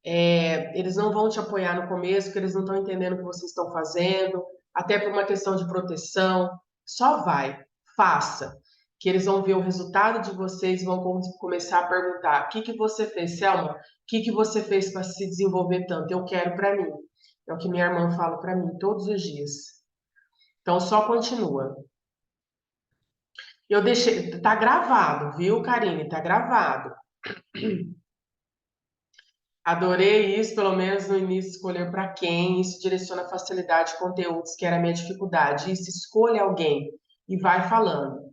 Eles não vão te apoiar no começo, porque eles não estão entendendo o que vocês estão fazendo, até por uma questão de proteção. Só vai, faça, que eles vão ver o resultado de vocês e vão começar a perguntar: o que que você fez, Selma? O que que você fez para se desenvolver tanto? Eu quero para mim. É o que minha irmã fala para mim todos os dias. Então só continua. Eu deixei, tá gravado, viu, Karine? Tá gravado. Adorei isso, pelo menos no início, escolher para quem. Isso direciona facilidade de conteúdos, que era a minha dificuldade. Isso, escolha alguém e vai falando.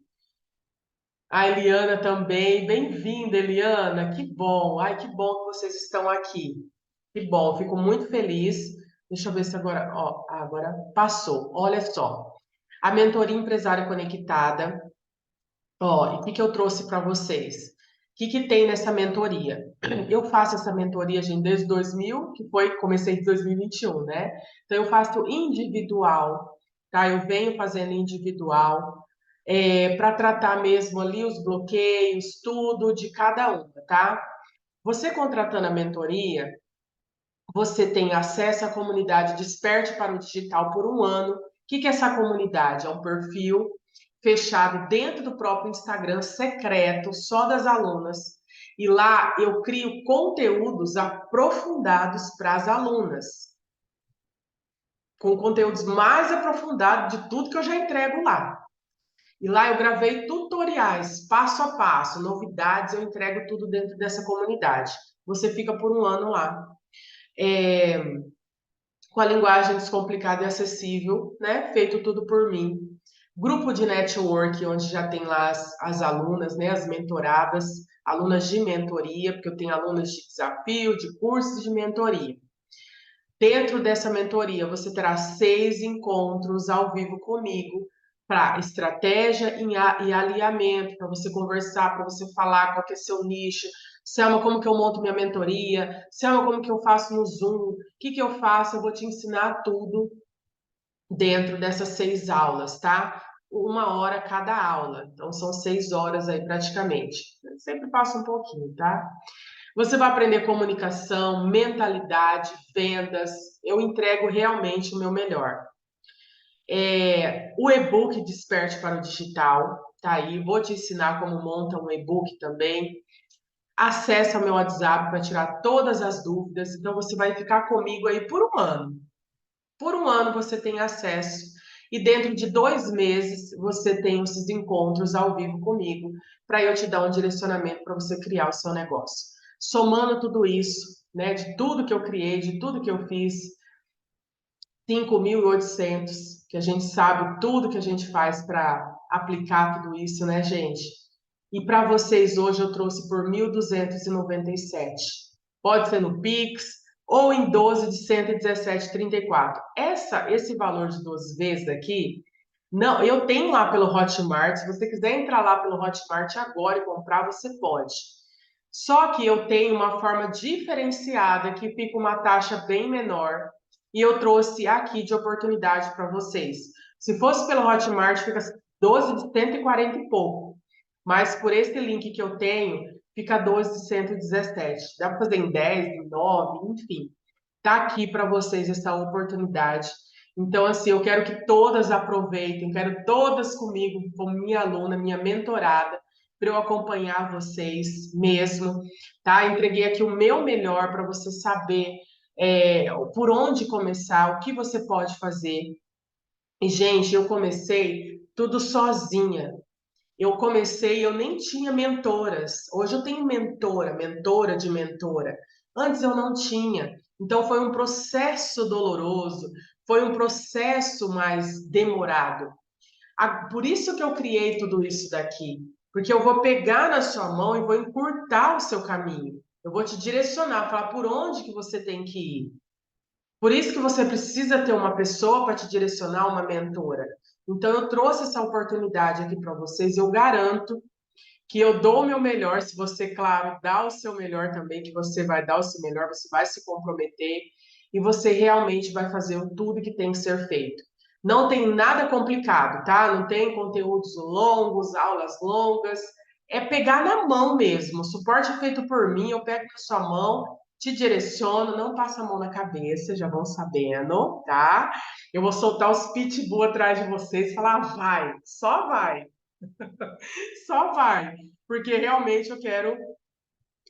A Eliana também, bem-vinda, Eliana, que bom. Ai, que bom que vocês estão aqui. Que bom, fico muito feliz. Deixa eu ver se agora, ó, agora passou. Olha só. A mentoria empresária conectada. Ó, e o que que eu trouxe para vocês? O que que tem nessa mentoria? Eu faço essa mentoria, gente, desde 2000, que foi, comecei em 2021, né? Então, eu faço individual, tá? Eu venho fazendo individual, para tratar mesmo ali os bloqueios, tudo de cada uma, tá? Você contratando a mentoria, você tem acesso à comunidade Desperte para o Digital por um ano. O que que é essa comunidade? É um perfil fechado dentro do próprio Instagram, secreto, só das alunas. E lá eu crio conteúdos aprofundados para as alunas, com conteúdos mais aprofundados de tudo que eu já entrego lá. E lá eu gravei tutoriais, passo a passo, novidades, eu entrego tudo dentro dessa comunidade. Você fica por um ano lá. É, com a linguagem descomplicada e acessível, né? Feito tudo por mim. Grupo de network, onde já tem lá as alunas, né? As mentoradas, alunas de mentoria, porque eu tenho alunas de desafio, de cursos de mentoria. Dentro dessa mentoria, você terá 6 encontros ao vivo comigo para estratégia e alinhamento, para você conversar, para você falar qual que é seu nicho, Selma, como que eu monto minha mentoria, Selma, como que eu faço no Zoom, o que que eu faço, eu vou te ensinar tudo dentro dessas 6 aulas, tá? 1 hora cada aula, então são 6 horas aí praticamente. Eu sempre passo um pouquinho, tá? Você vai aprender comunicação, mentalidade, vendas. Eu entrego realmente o meu melhor. O e-book Desperte para o Digital, tá aí. Vou te ensinar como monta um e-book também. Acesse o meu WhatsApp para tirar todas as dúvidas. Então, você vai ficar comigo aí por um ano. Por um ano você tem acesso. E dentro de 2 meses você tem esses encontros ao vivo comigo para eu te dar um direcionamento para você criar o seu negócio. Somando tudo isso, né, de tudo que eu criei, de tudo que eu fiz, 5.800, que a gente sabe tudo que a gente faz para aplicar tudo isso, né, gente? E para vocês hoje eu trouxe por 1.297. Pode ser no Pix ou em 12 de 117,34. Esse valor de 12 vezes aqui, não, eu tenho lá pelo Hotmart. Se você quiser entrar lá pelo Hotmart agora e comprar, você pode. Só que eu tenho uma forma diferenciada que fica uma taxa bem menor e eu trouxe aqui de oportunidade para vocês. Se fosse pelo Hotmart, fica 12 de 140 e pouco. Mas por esse link que eu tenho, fica 12 de 117. Dá para fazer em 10, em 9, enfim. Tá aqui para vocês essa oportunidade. Então, assim, eu quero que todas aproveitem, quero todas comigo, como minha aluna, minha mentorada, para eu acompanhar vocês mesmo, tá? Entreguei aqui o meu melhor para você saber por onde começar, o que você pode fazer. E, gente, eu comecei tudo sozinha. Eu comecei, eu nem tinha mentoras. Hoje eu tenho mentora, mentora de mentora. Antes eu não tinha. Então foi um processo doloroso, foi um processo mais demorado. Por isso que eu criei tudo isso daqui, porque eu vou pegar na sua mão e vou encurtar o seu caminho. Eu vou te direcionar, falar por onde que você tem que ir. Por isso que você precisa ter uma pessoa para te direcionar, uma mentora. Então eu trouxe essa oportunidade aqui para vocês. Eu garanto que eu dou o meu melhor, se você, claro, dá o seu melhor também, que você vai dar o seu melhor, você vai se comprometer e você realmente vai fazer tudo que tem que ser feito. Não tem nada complicado, tá? Não tem conteúdos longos, aulas longas. É pegar na mão mesmo. O suporte é feito por mim, eu pego na sua mão, te direciono, não passa a mão na cabeça, já vão sabendo, tá? Eu vou soltar os pitbull atrás de vocês e falar, vai, só vai. Só vai, porque realmente eu quero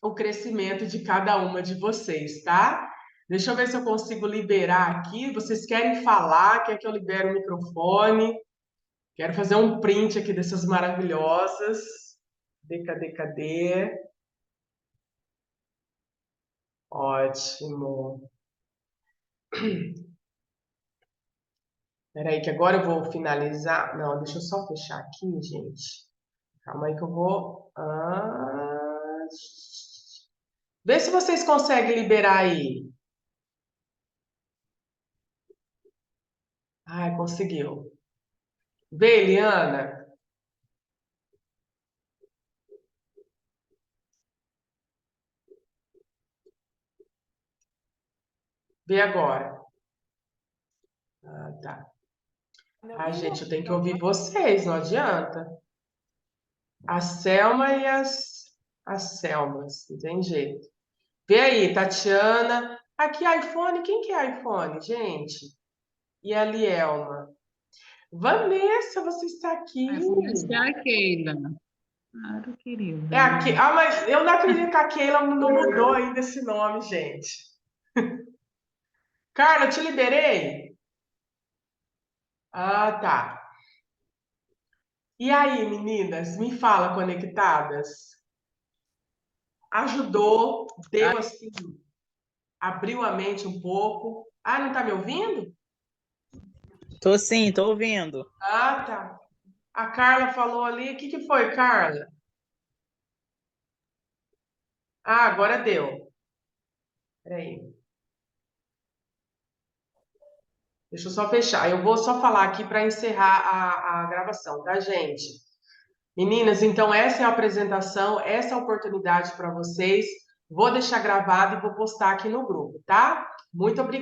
o crescimento de cada uma de vocês, tá? Deixa eu ver se eu consigo liberar aqui. Vocês querem falar? Quer que eu libere o microfone? Quero fazer um print aqui dessas maravilhosas. Cadê, cadê? Ótimo. Peraí, que agora eu vou finalizar. Não, deixa eu só fechar aqui, gente. Calma aí que eu vou. Vê se vocês conseguem liberar aí. Ai, conseguiu. Vê, Eliana. Vê agora. Ah, tá. Me Ai, ouvindo? gente, eu tenho que ouvir vocês, não adianta. A Selma e as Selmas, não tem jeito. Vê aí, Tatiana. Aqui, iPhone. Quem que é iPhone, gente? E a Lielma. Vanessa, você está aqui. Vai começar a Keila. Claro, É aqui. querida. Ah, mas eu não acredito que a Keila não mudou ainda esse nome, gente. Carla, eu te liberei? Ah, tá. E aí, meninas, me fala, conectadas. Ajudou, Ah, deu assim, abriu a mente um pouco. Ah, não tá me ouvindo? Tô sim, tô ouvindo. Ah, tá. A Carla falou ali. O que que foi, Carla? Ah, agora deu. Peraí. Deixa eu só fechar. Eu vou só falar aqui para encerrar a gravação, tá, gente? Meninas, então essa é a apresentação, essa é a oportunidade para vocês. Vou deixar gravado e vou postar aqui no grupo, tá? Muito obrigada.